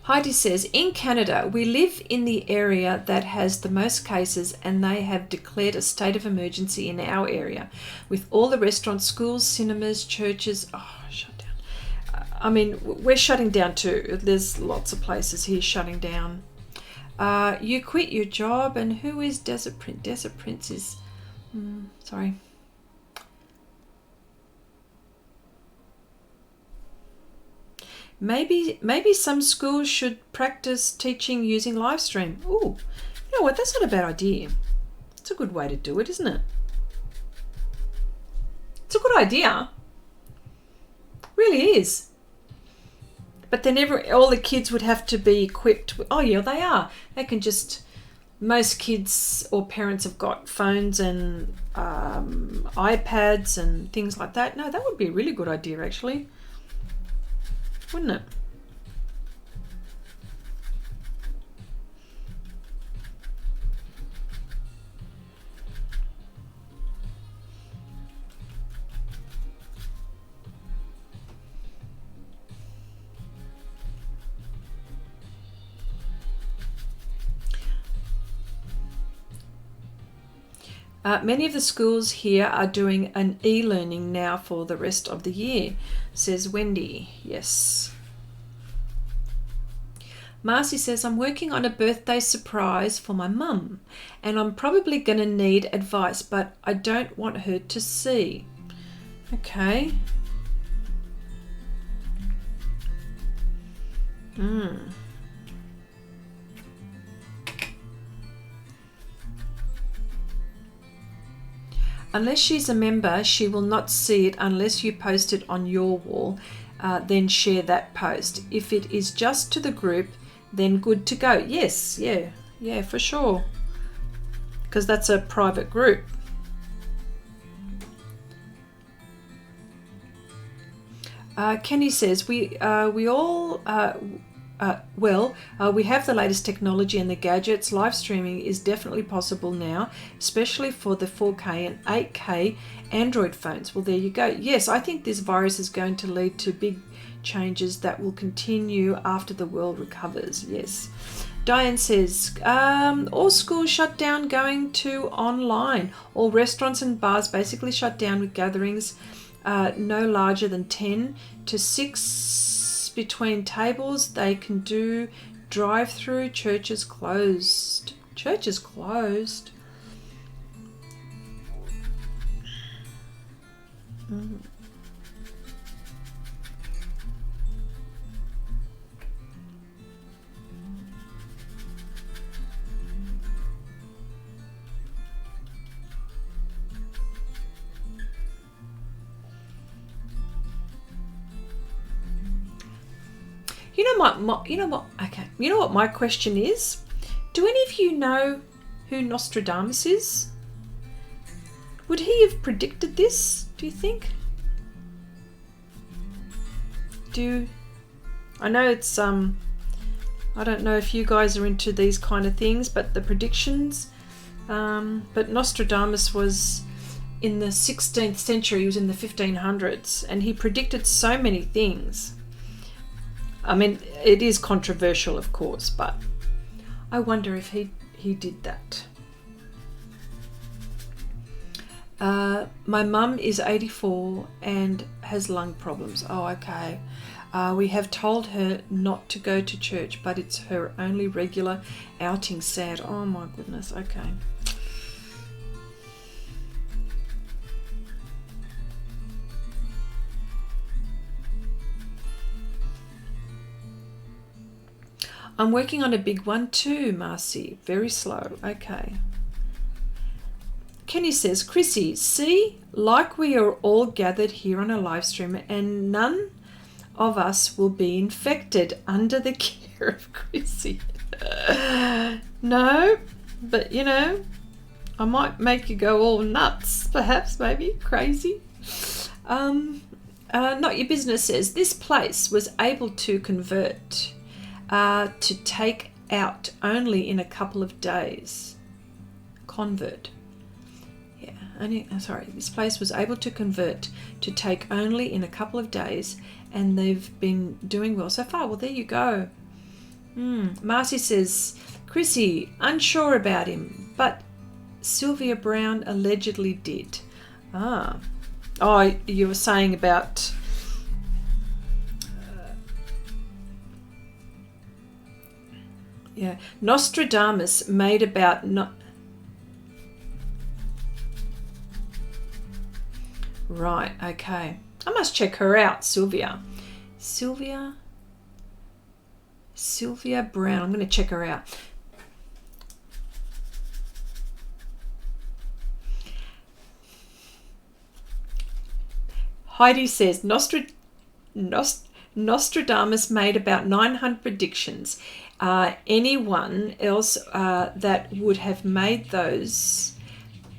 Heidi says, in Canada, we live in the area that has the most cases and they have declared a state of emergency in our area with all the restaurants, schools, cinemas, churches. Oh, shut down. I mean, we're shutting down too. There's lots of places here shutting down. You quit your job and who is Desert Prince? Desert Prince is... sorry. Maybe some schools should practice teaching using live stream. Ooh, you know what? That's not a bad idea. It's a good way to do it, isn't it? It's a good idea. Really is. But then all the kids would have to be equipped with, oh yeah, they are. They can just, most kids or parents have got phones and iPads and things like that. No, that would be a really good idea actually. Wouldn't it? Many of the schools here are doing an e-learning now for the rest of the year, says Wendy. Yes. Marcy says, I'm working on a birthday surprise for my mum and I'm probably going to need advice, but I don't want her to see. Okay. Unless she's a member, she will not see it unless you post it on your wall, then share that post. If it is just to the group, then good to go. Yes, yeah, for sure. Because that's a private group. Kenny says, we all... we have the latest technology and the gadgets. Live streaming is definitely possible now, especially for the 4K and 8K Android phones. Well, there you go. Yes, I think this virus is going to lead to big changes that will continue after the world recovers. Yes. Diane says, all schools shut down going to online. All restaurants and bars basically shut down with gatherings no larger than 10 to 6 between tables. They can do drive-through. Churches closed. Churches closed. You know what my question is? Do any of you know who Nostradamus is? Would he have predicted this, do you think? I know it's I don't know if you guys are into these kind of things, but the predictions, but Nostradamus was in the 16th century, he was in the 1500s, and he predicted so many things. I mean, it is controversial, of course, but I wonder if he did that. My mum is 84 and has lung problems. Oh, okay. We have told her not to go to church, but it's her only regular outing. Sad. Oh my goodness. Okay. I'm working on a big one too, Marcy. Very slow. Okay. Kenny says, Chrissy, see, like we are all gathered here on a live stream and none of us will be infected under the care of Chrissy. No, but you know, I might make you go all nuts, perhaps, maybe, crazy. Not Your Business says, this place was able to convert to take out only in a couple of days. Convert. This place was able to convert to take only in a couple of days, and they've been doing well so far. Well, there you go. Marcy says, Chrissy, unsure about him, but Sylvia Brown allegedly did. Oh, you were saying about Nostradamus made about Right, okay. I must check her out, Sylvia. Sylvia Brown. I'm going to check her out. Heidi says, Nostradamus made about 900 predictions. Anyone else that would have made those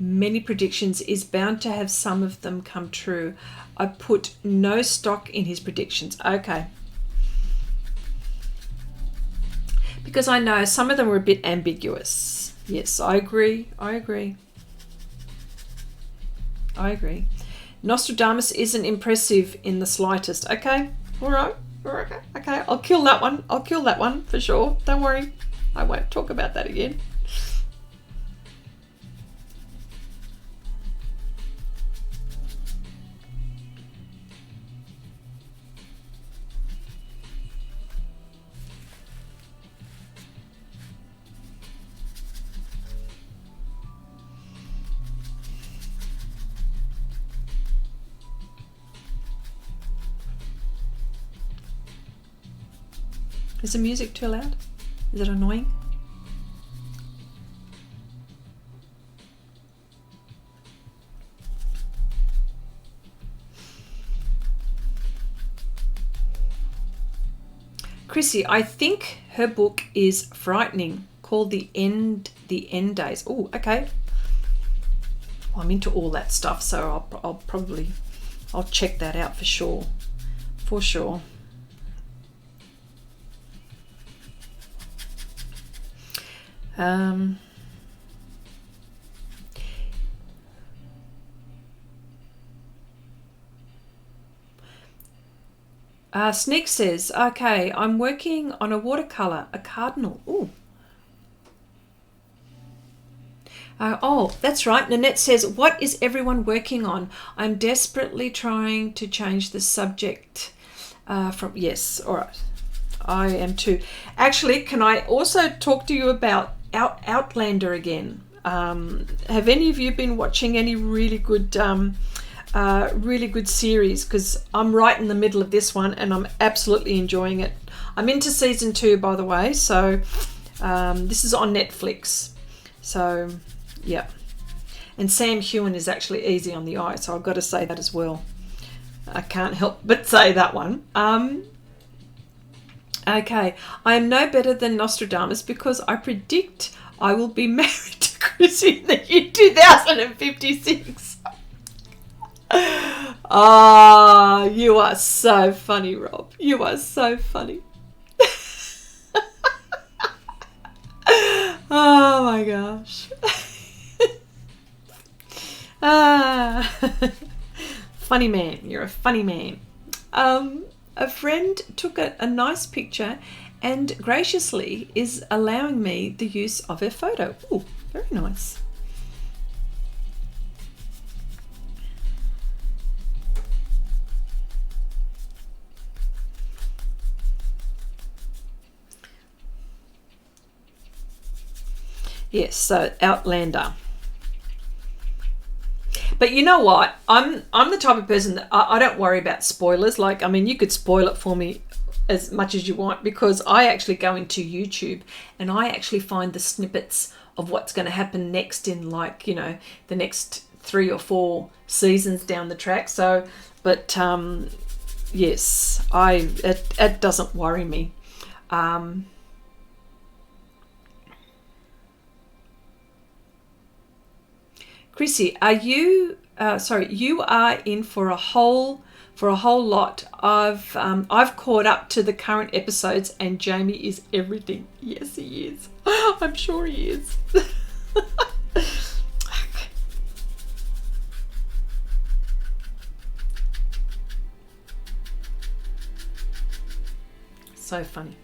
many predictions is bound to have some of them come true. I put no stock in his predictions. Okay. Because I know some of them were a bit ambiguous. Yes, I agree. Nostradamus isn't impressive in the slightest. Okay. All right. Okay. I'll kill that one for sure. Don't worry. I won't talk about that again. Is the music too loud? Is it annoying? Chrissy, I think her book is frightening, called The End Days. Oh, okay. Well, I'm into all that stuff, so I'll check that out for sure. Sneak says, okay, I'm working on a watercolor, a cardinal. Ooh. Oh, that's right. Nanette says, what is everyone working on? I'm desperately trying to change the subject yes, all right. I am too. Actually, can I also talk to you about Outlander again? Have any of you been watching any really good series? Because I'm right in the middle of this one and I'm absolutely enjoying it. I'm into season 2, by the way, so this is on Netflix. So yeah, and Sam Hewen is actually easy on the eye, so I've got to say that as well. I can't help but say that one. Okay, I am no better than Nostradamus because I predict I will be married to Chrissy in the year 2056. Ah, you are so funny, Rob. You are so funny. Oh my gosh. Funny man. You're a funny man. A friend took a nice picture and graciously is allowing me the use of her photo. Ooh, very nice. Yes, so Outlander. But you know what? I'm the type of person that I don't worry about spoilers. Like, I mean, you could spoil it for me as much as you want, because I actually go into YouTube and I actually find the snippets of what's going to happen next in, like, you know, the next 3 or 4 seasons down the track. So, but yes, it doesn't worry me. Chrissy, are you? Sorry, you are in for a whole lot. I've caught up to the current episodes, and Jamie is everything. Yes, he is. I'm sure he is. So funny.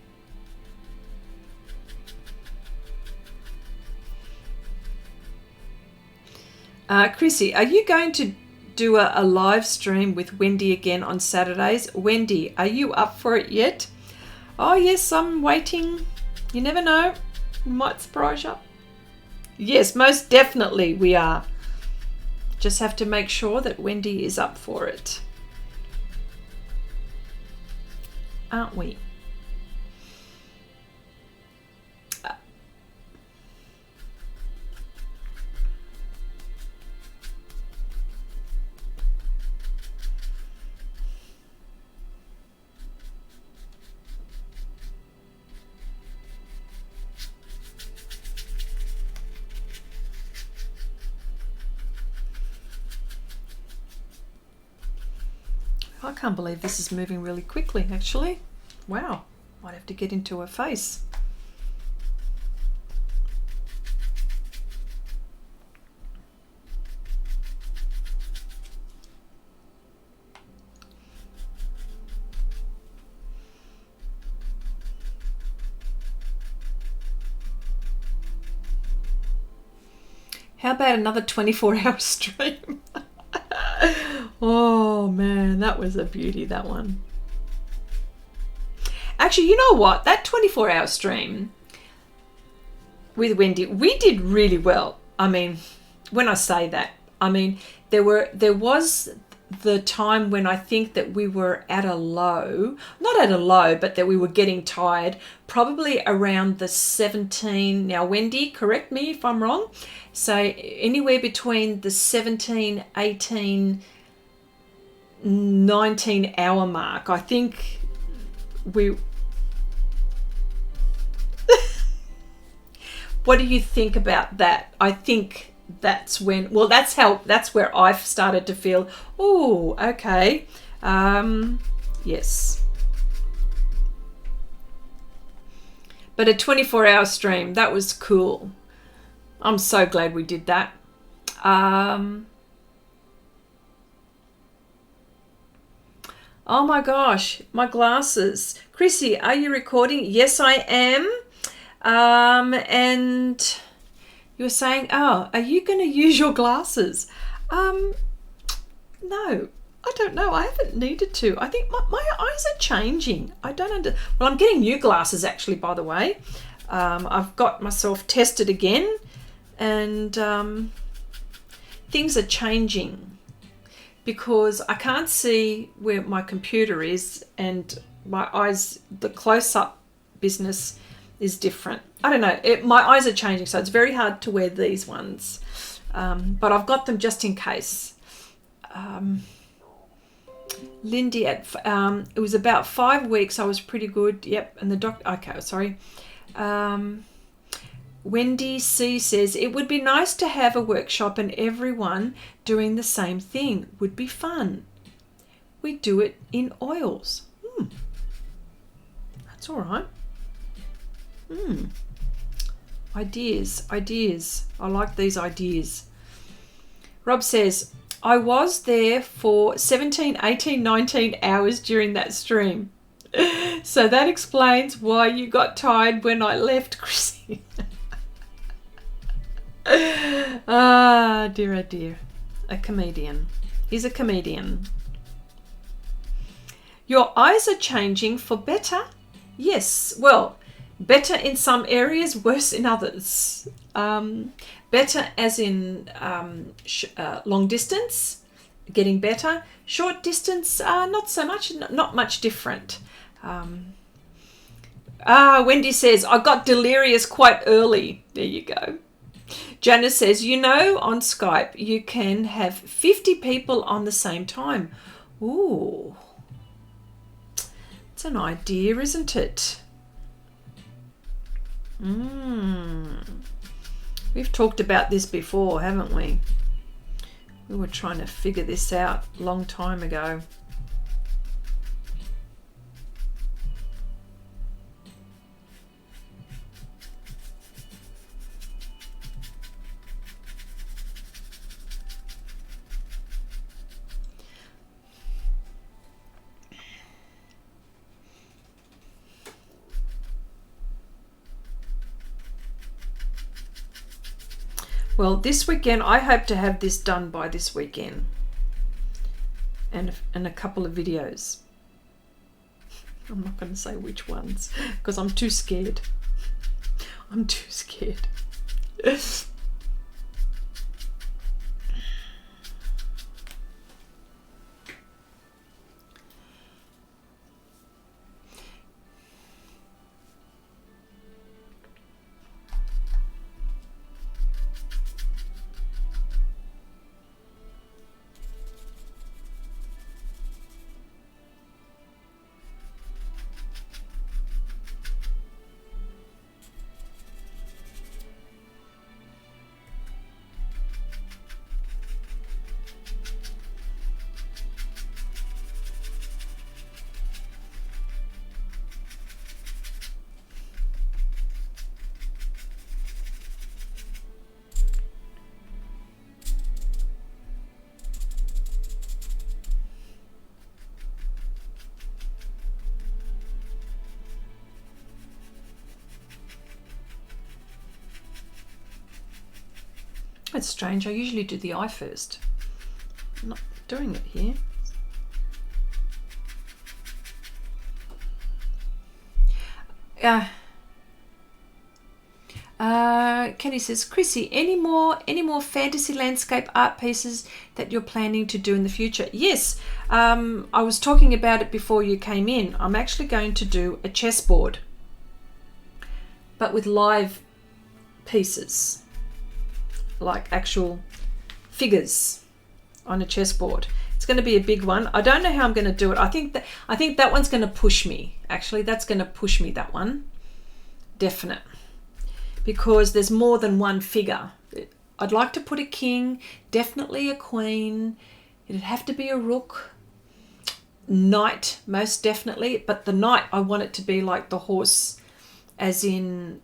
Chrissy, are you going to do a live stream with Wendy again on Saturdays? Wendy, are you up for it yet? Oh, yes, I'm waiting. You never know. Might surprise you. Yes, most definitely we are. Just have to make sure that Wendy is up for it. Aren't we? I can't believe this is moving really quickly, actually. Wow, might have to get into her face. How about another 24-hour stream? Oh man, that was a beauty, that one. Actually, you know what? That 24-hour stream with Wendy, we did really well. I mean, when I say that, I mean, there was the time when I think that we were at a low, not at a low, but that we were getting tired, probably around the 17. Now, Wendy, correct me if I'm wrong. So anywhere between the 17, 18, 19 hour mark, I think we... What do you think about that? I think that's when, well, that's where I've started to feel, oh, okay, yes. But a 24-hour stream, that was cool. I'm so glad we did that. Oh my gosh, my glasses. Chrissy, are you recording? Yes, I am. And you were saying, oh, are you going to use your glasses? No, I don't know. I haven't needed to. I think my eyes are changing. I don't well, I'm getting new glasses actually, by the way. I've got myself tested again, and things are changing because I can't see where my computer is, and my eyes, the close-up business is different. I don't know. My eyes are changing, so it's very hard to wear these ones. But I've got them just in case. Lindy, it was about 5 weeks. I was pretty good. Yep. And the doctor, okay, sorry. Wendy C says, it would be nice to have a workshop and everyone doing the same thing. Would be fun. We do it in oils. That's all right. Ideas. I like these ideas. Rob says, I was there for 17, 18, 19 hours during that stream. So that explains why you got tired when I left, Chrissy. Ah, dear, oh dear. A comedian. He's a comedian. Your eyes are changing for better? Yes. Well, Better in some areas, worse in others. Better as in long distance, getting better. Short distance, not so much, not much different. Wendy says, I got delirious quite early. There you go. Janice says, you know, on Skype, you can have 50 people on the same time. Ooh, it's an idea, isn't it? We've talked about this before, haven't we? We were trying to figure this out a long time ago. Well, this weekend, I hope to have this done by this weekend. And a couple of videos. I'm not going to say which ones, because I'm too scared. I'm too scared. It's strange. I usually do the eye first. I'm not doing it here. Kenny says, Chrissy, any more fantasy landscape art pieces that you're planning to do in the future? Yes, I was talking about it before you came in. I'm actually going to do a chessboard, but with live pieces, like actual figures on a chessboard. It's going to be a big one. I don't know how I'm going to do it. I think that one's going to push me. Actually, that's going to push me, that one. Definite. Because there's more than one figure. I'd like to put a king, definitely a queen. It'd have to be a rook. Knight, most definitely. But the knight, I want it to be like the horse, as in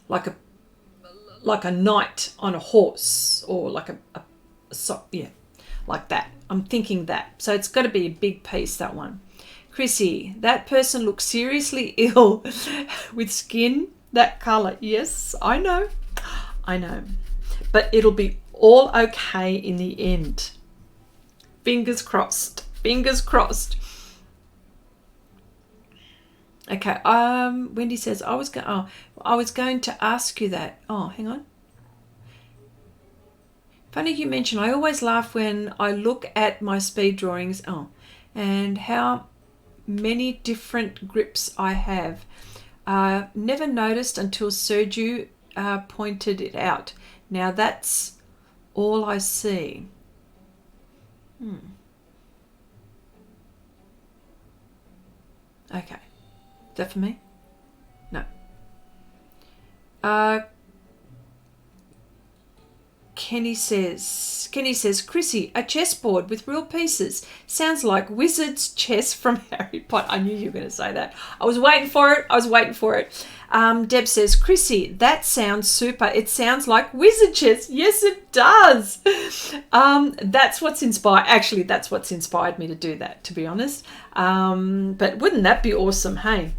like a knight on a horse, or like yeah, like that. I'm thinking that. So it's got to be a big piece, that one. Chrissy, that person looks seriously ill with skin that color. Yes, I know. But it'll be all okay in the end. Fingers crossed. Fingers crossed. Okay. Wendy says, I was going to ask you that. Oh, hang on. Funny you mention. I always laugh when I look at my speed drawings. Oh, and how many different grips I have. Never noticed until Sergio pointed it out. Now that's all I see. Okay. Is that for me? No. Kenny says, Chrissy, a chessboard with real pieces. Sounds like wizard's chess from Harry Potter. I knew you were going to say that. I was waiting for it. Deb says, Chrissy, that sounds super. It sounds like wizard chess. Yes, it does. That's what's inspired me to do that, to be honest. But wouldn't that be awesome, hey?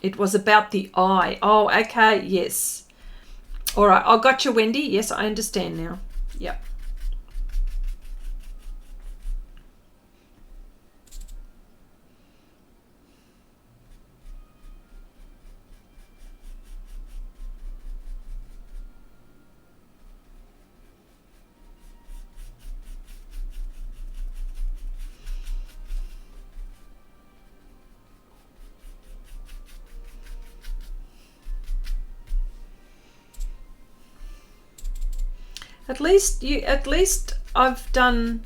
It was about the eye. Oh, okay, yes. All right, I got you, Wendy. Yes, I understand now. Yep. At least I've done,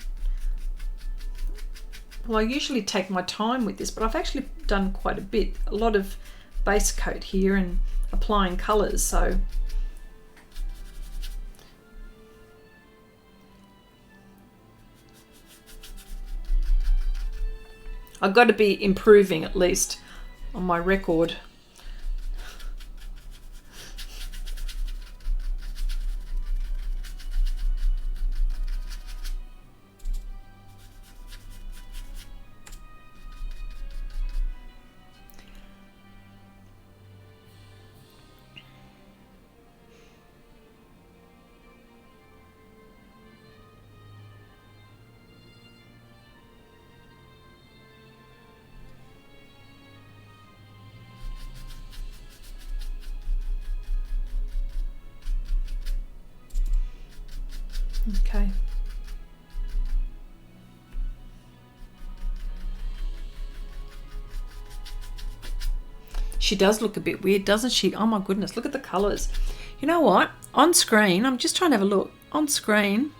well, I usually take my time with this, but I've actually done quite a bit, a lot of base coat here and applying colours, so I've got to be improving at least on my record. Okay. She does look a bit weird, doesn't she? Oh my goodness, look at the colours. You know what? On screen, I'm just trying to have a look. On screen,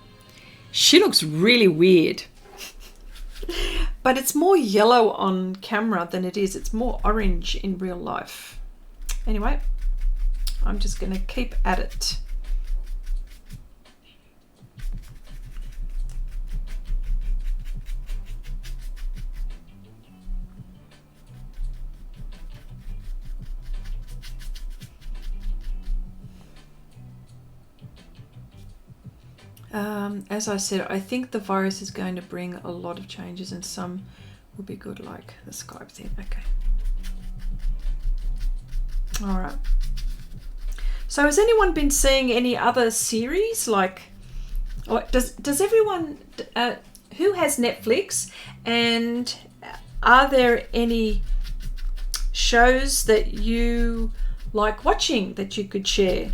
she looks really weird. But it's more yellow on camera than it is. It's more orange in real life. Anyway, I'm just going to keep at it. As I said, I think the virus is going to bring a lot of changes, and some will be good, like the Skype thing. Okay. All right. So has anyone been seeing any other series? Like, or does everyone who has Netflix, and are there any shows that you like watching that you could share?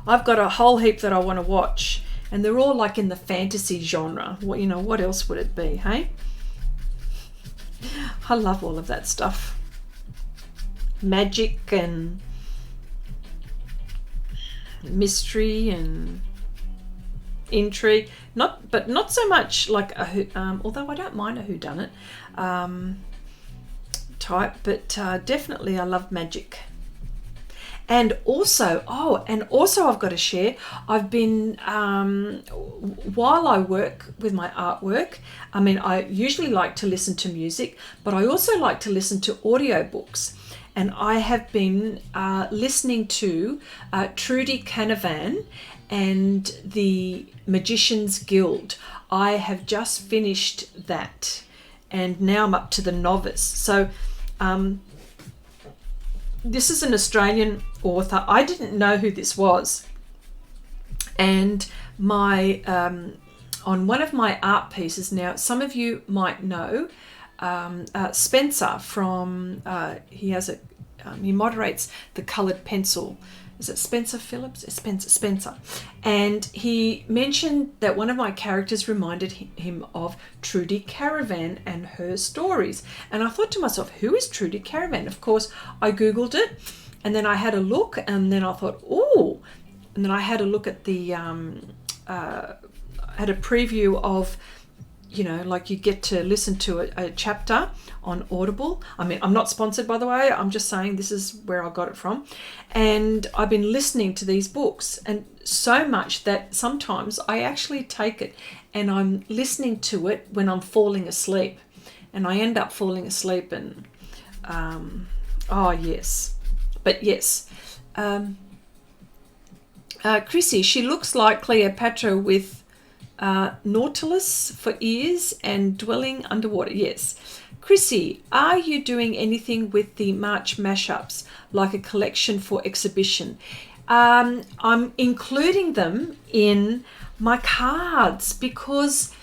I've got a whole heap that I want to watch, and they're all like in the fantasy genre. You know, what else would it be, hey? I love all of that stuff. Magic and mystery and intrigue. But not so much like a although I don't mind a whodunit type, but definitely I love magic. And also, I've got to share, I've been, while I work with my artwork, I mean, I usually like to listen to music, but I also like to listen to audiobooks. And I have been listening to Trudy Canavan and the Magician's Guild. I have just finished that, and now I'm up to the novice. So, this is an Australian author. I didn't know who this was, and my on one of my art pieces, now some of you might know Spencer from he moderates the Coloured Pencil. Is it Spencer Phillips? It's Spencer. And he mentioned that one of my characters reminded him of Trudy Caravan and her stories. And I thought to myself, who is Trudy Caravan? Of course, I Googled it, and then I had a look, and then I thought, oh, and then I had a look at the, had a preview of, you know, like you get to listen to a chapter on Audible. I mean, I'm not sponsored, by the way. I'm just saying this is where I got it from. And I've been listening to these books, and so much that sometimes I actually take it and I'm listening to it when I'm falling asleep. And I end up falling asleep and, oh, yes. But yes. Chrissy, she looks like Cleopatra with nautilus for ears and dwelling underwater. Yes, Chrissy, are you doing anything with the March mashups, like a collection for exhibition? I'm including them in my cards because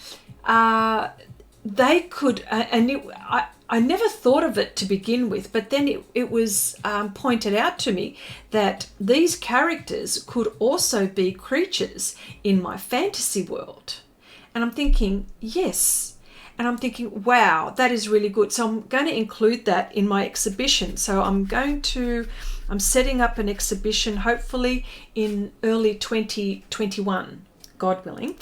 they could, I never thought of it to begin with, but then it was pointed out to me that these characters could also be creatures in my fantasy world. And I'm thinking, yes. And I'm thinking, wow, that is really good. So I'm going to include that in my exhibition. So I'm setting up an exhibition, hopefully in early 2021, God willing.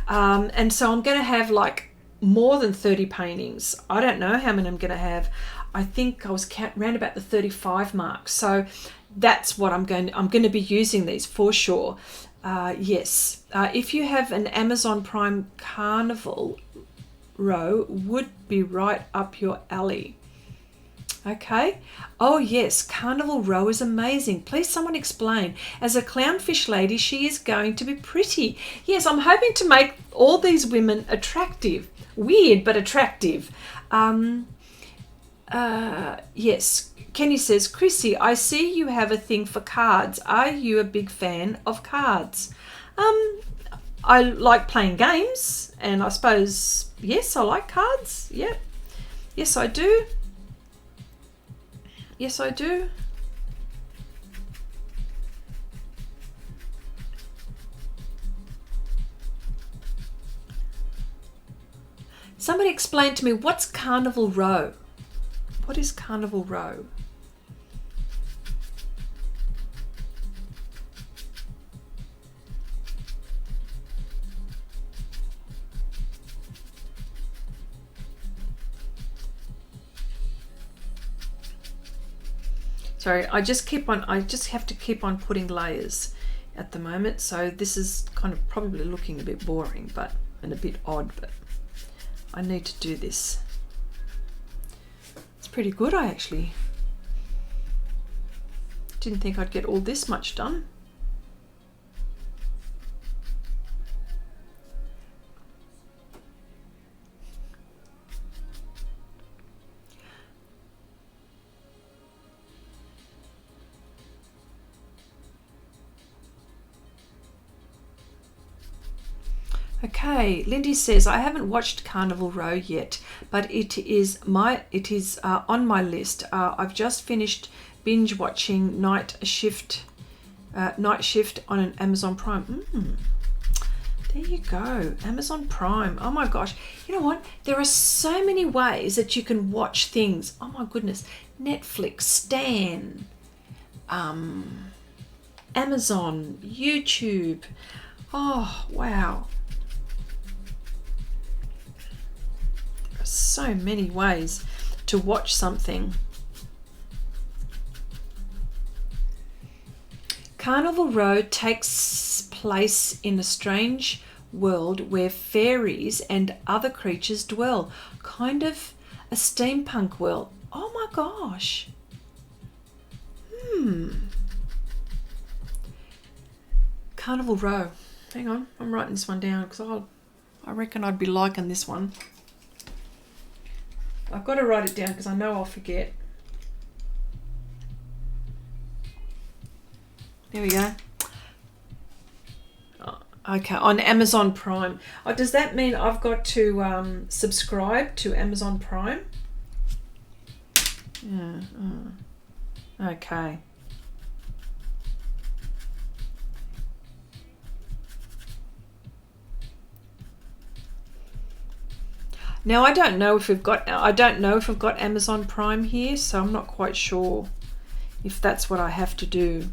And so I'm going to have like more than 30 paintings. I don't know how many I'm going to have. I think I was around about the 35 mark. So that's what I'm going to be using these for sure. Yes. If you have an Amazon Prime Carnival row, would be right up your alley. Okay. Oh yes, Carnival row is amazing. Please someone explain. As a clownfish lady, she is going to be pretty. Yes, I'm hoping to make all these women attractive. Weird, but attractive. Yes. Kenny says, Chrissy, I see you have a thing for cards. Are you a big fan of cards? I like playing games, and I suppose, yes, I like cards. Yeah. Yes, I do. Yes, I do. Somebody explain to me, what's Carnival Row? What is Carnival Row? Sorry, I just have to keep on putting layers at the moment. So this is kind of probably looking a bit boring, and a bit odd, but I need to do this. It's pretty good. I actually didn't think I'd get all this much done. Okay, Lindy says, I haven't watched Carnival Row yet, but it is on my list. I've just finished binge watching Night Shift on an Amazon Prime. There you go, Amazon Prime. Oh my gosh, you know what? There are so many ways that you can watch things. Oh my goodness, Netflix, Stan, Amazon, YouTube. Oh wow. So many ways to watch something. Carnival Row takes place in a strange world where fairies and other creatures dwell. Kind of a steampunk world. Oh my gosh. Carnival Row. Hang on, I'm writing this one down because I reckon I'd be liking this one. I've got to write it down because I know I'll forget. There we go. Oh, okay, on Amazon Prime. Oh, does that mean I've got to subscribe to Amazon Prime? Yeah. Okay. Now I don't know if we've got Amazon Prime here, so I'm not quite sure if that's what I have to do.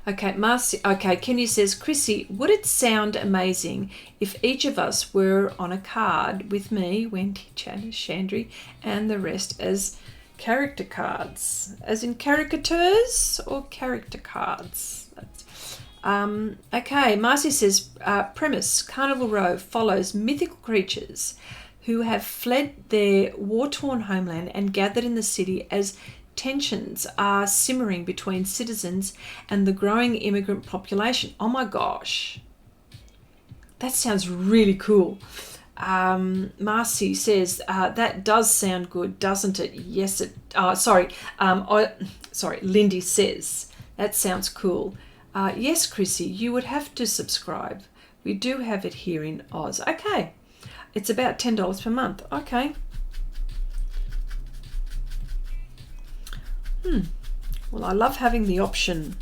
Okay, Marcy. Okay, Kenny says, Chrissy, would it sound amazing if each of us were on a card with me, Wendy, Janice, Chandri, and the rest as character cards, as in caricatures or character cards? Okay, Marcy says, premise: Carnival Row follows mythical creatures who have fled their war-torn homeland and gathered in the city as tensions are simmering between citizens and the growing immigrant population. Oh my gosh. That sounds really cool. Marcy says, that does sound good, doesn't it? Yes, it... sorry, Lindy says, that sounds cool. Yes, Chrissy, you would have to subscribe. We do have it here in Oz. Okay. It's about $10 per month. Okay. Well, I love having the option.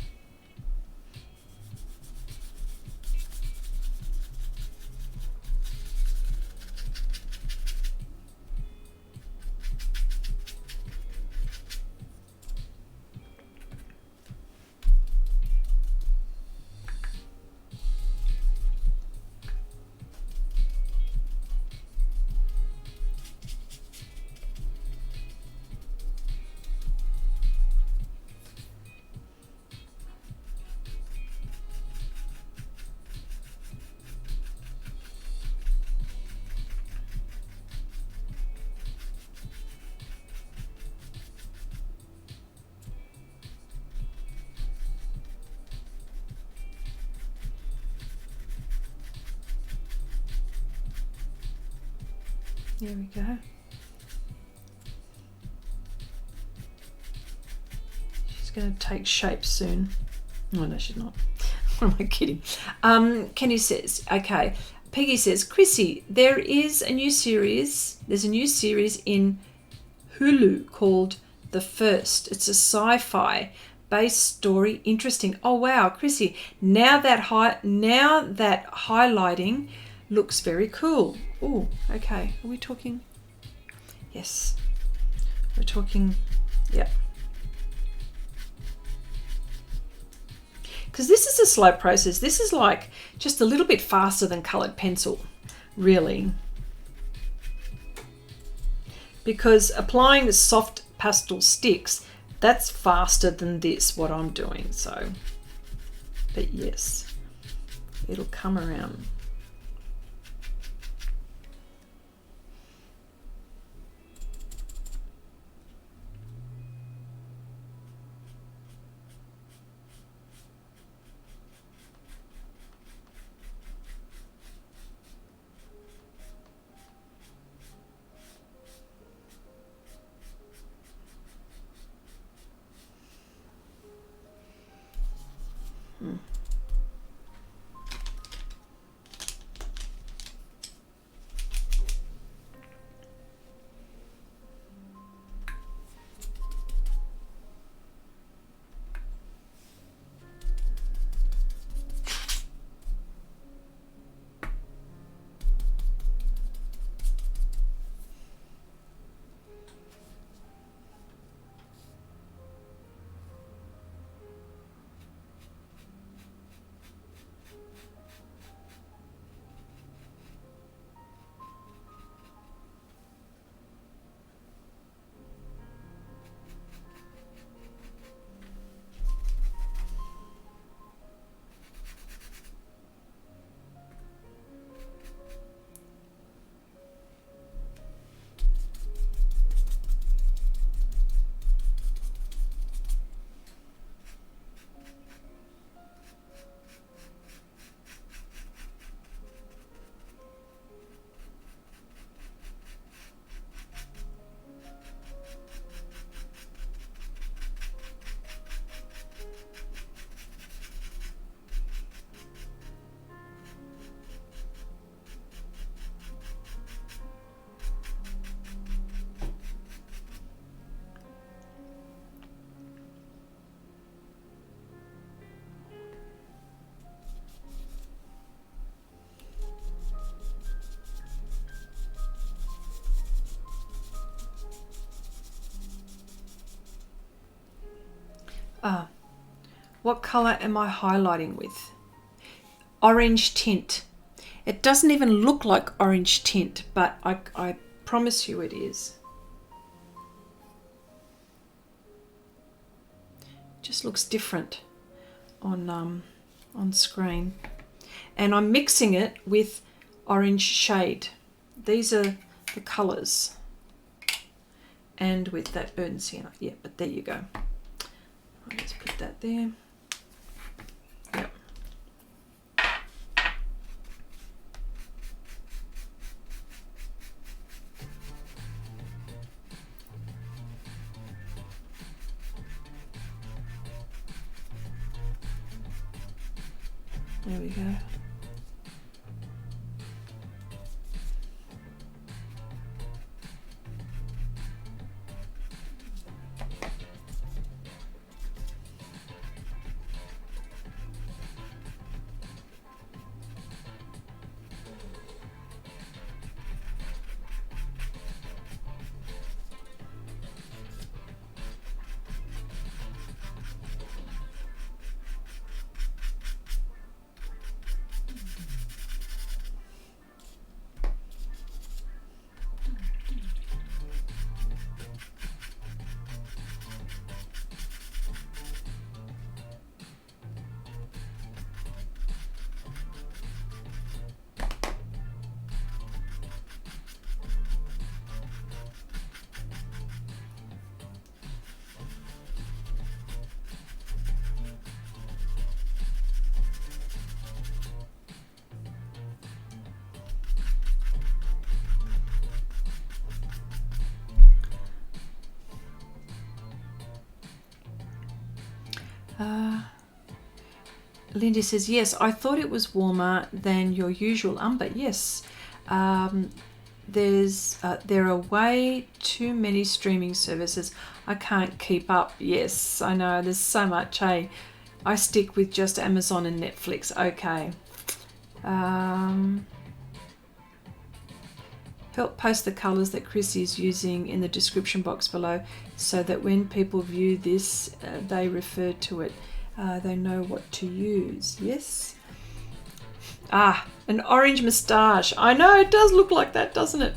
There we go. She's going to take shape soon. Oh, no, she's not. What am I kidding? Kenny says, okay. Peggy says, Chrissy, there's a new series in Hulu called The First. It's a sci-fi based story. Interesting. Oh, wow, Chrissy. Now that highlighting looks very cool. Oh, okay. Are we talking? Yes. We're talking, yeah. Because this is a slow process. This is like just a little bit faster than coloured pencil, really. Because applying the soft pastel sticks, that's faster than this, what I'm doing. So, but yes, it'll come around. What colour am I highlighting with? Orange tint. It doesn't even look like orange tint, but I promise you it is. Just looks different on screen. And I'm mixing it with orange shade. These are the colours and with that burnt sienna. Yeah, but there you go. Let's put that there. Yep. There we go. Lindy says, yes, I thought it was warmer than your usual umber. Yes, there are way too many streaming services. I can't keep up. Yes, I know. There's so much. Hey, I stick with just Amazon and Netflix. Okay. Help post the colours that Chrissy is using in the description box below so that when people view this, they refer to it. They know what to use. Yes. Ah, an orange moustache. I know, it does look like that, doesn't it?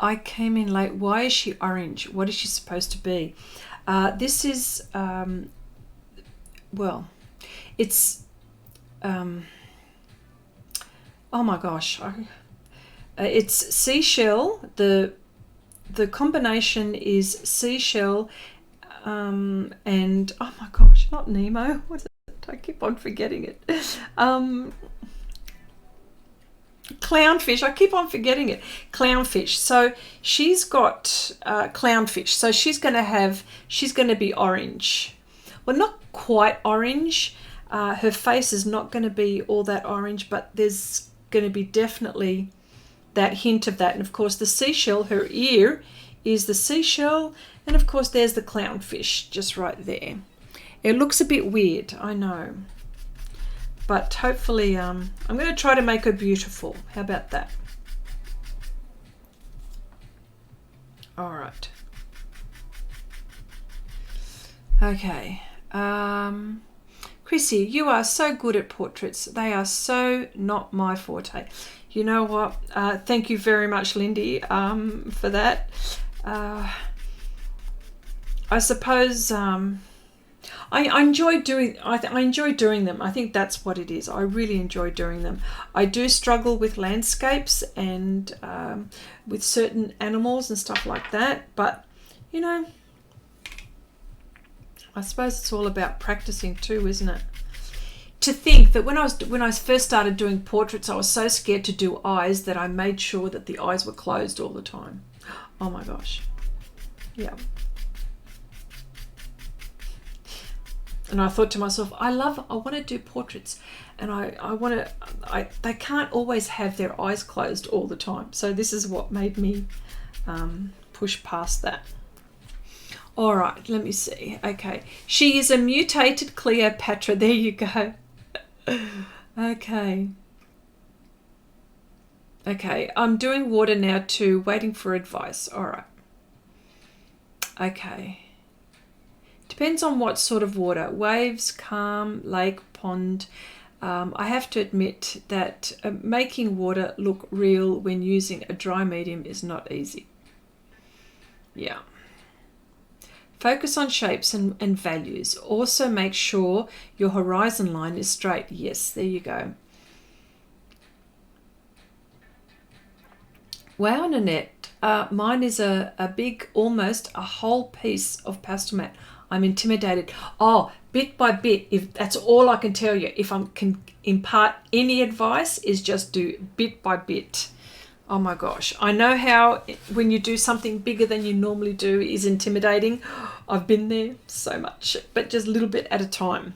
I came in late. Why is she orange? What is she supposed to be? This is, well, it's, oh my gosh. It's seashell. The combination is seashell and, oh my gosh, not Nemo. What is it? I keep on forgetting it. Clownfish. I keep on forgetting it. Clownfish. So she's got clownfish. So she's going to be orange. Well, not quite orange. Her face is not going to be all that orange, but there's going to be definitely that hint of that. And of course the seashell, her ear is the seashell. And of course there's the clownfish just right there. It looks a bit weird, I know. But hopefully, I'm going to try to make her beautiful. How about that? All right. Okay. Chrissy, you are so good at portraits. They are so not my forte. You know what? Thank you very much, Lindy, for that. I suppose... I enjoy doing. I enjoy doing them. I think that's what it is. I really enjoy doing them. I do struggle with landscapes and with certain animals and stuff like that. But you know, I suppose it's all about practicing too, isn't it? To think that when I first started doing portraits, I was so scared to do eyes that I made sure that the eyes were closed all the time. Oh my gosh. Yeah. And I thought to myself, I want to do portraits, and they can't always have their eyes closed all the time. So this is what made me push past that. All right, let me see. Okay, she is a mutated Cleopatra. There you go. Okay. Okay, I'm doing water now too, waiting for advice. All right. Okay. Depends on what sort of water. Waves, calm, lake, pond. I have to admit that making water look real when using a dry medium is not easy. Yeah. Focus on shapes and values. Also make sure your horizon line is straight. Yes, there you go. Wow, Nanette. Mine is a big, almost a whole piece of Pastelmat. I'm intimidated. Oh, bit by bit, if that's all I can tell you. If I can impart any advice, is just do bit by bit. Oh my gosh. I know how when you do something bigger than you normally do is intimidating. I've been there so much, but just a little bit at a time.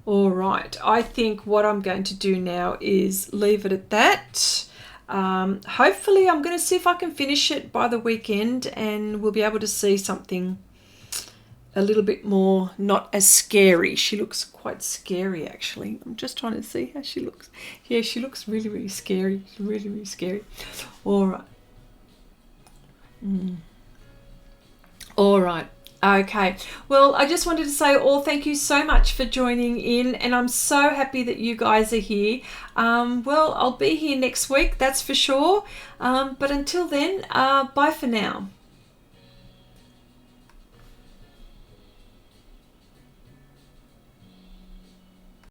All right. I think what I'm going to do now is leave it at that. Hopefully I'm going to see if I can finish it by the weekend, and we'll be able to see something a little bit more not as scary. She looks quite scary actually. I'm just trying to see how she looks. Yeah, she looks really, really scary. Really, really scary. All right. All right. Okay. Well, I just wanted to say thank you so much for joining in, and I'm so happy that you guys are here. Well, I'll be here next week, that's for sure. But until then, bye for now.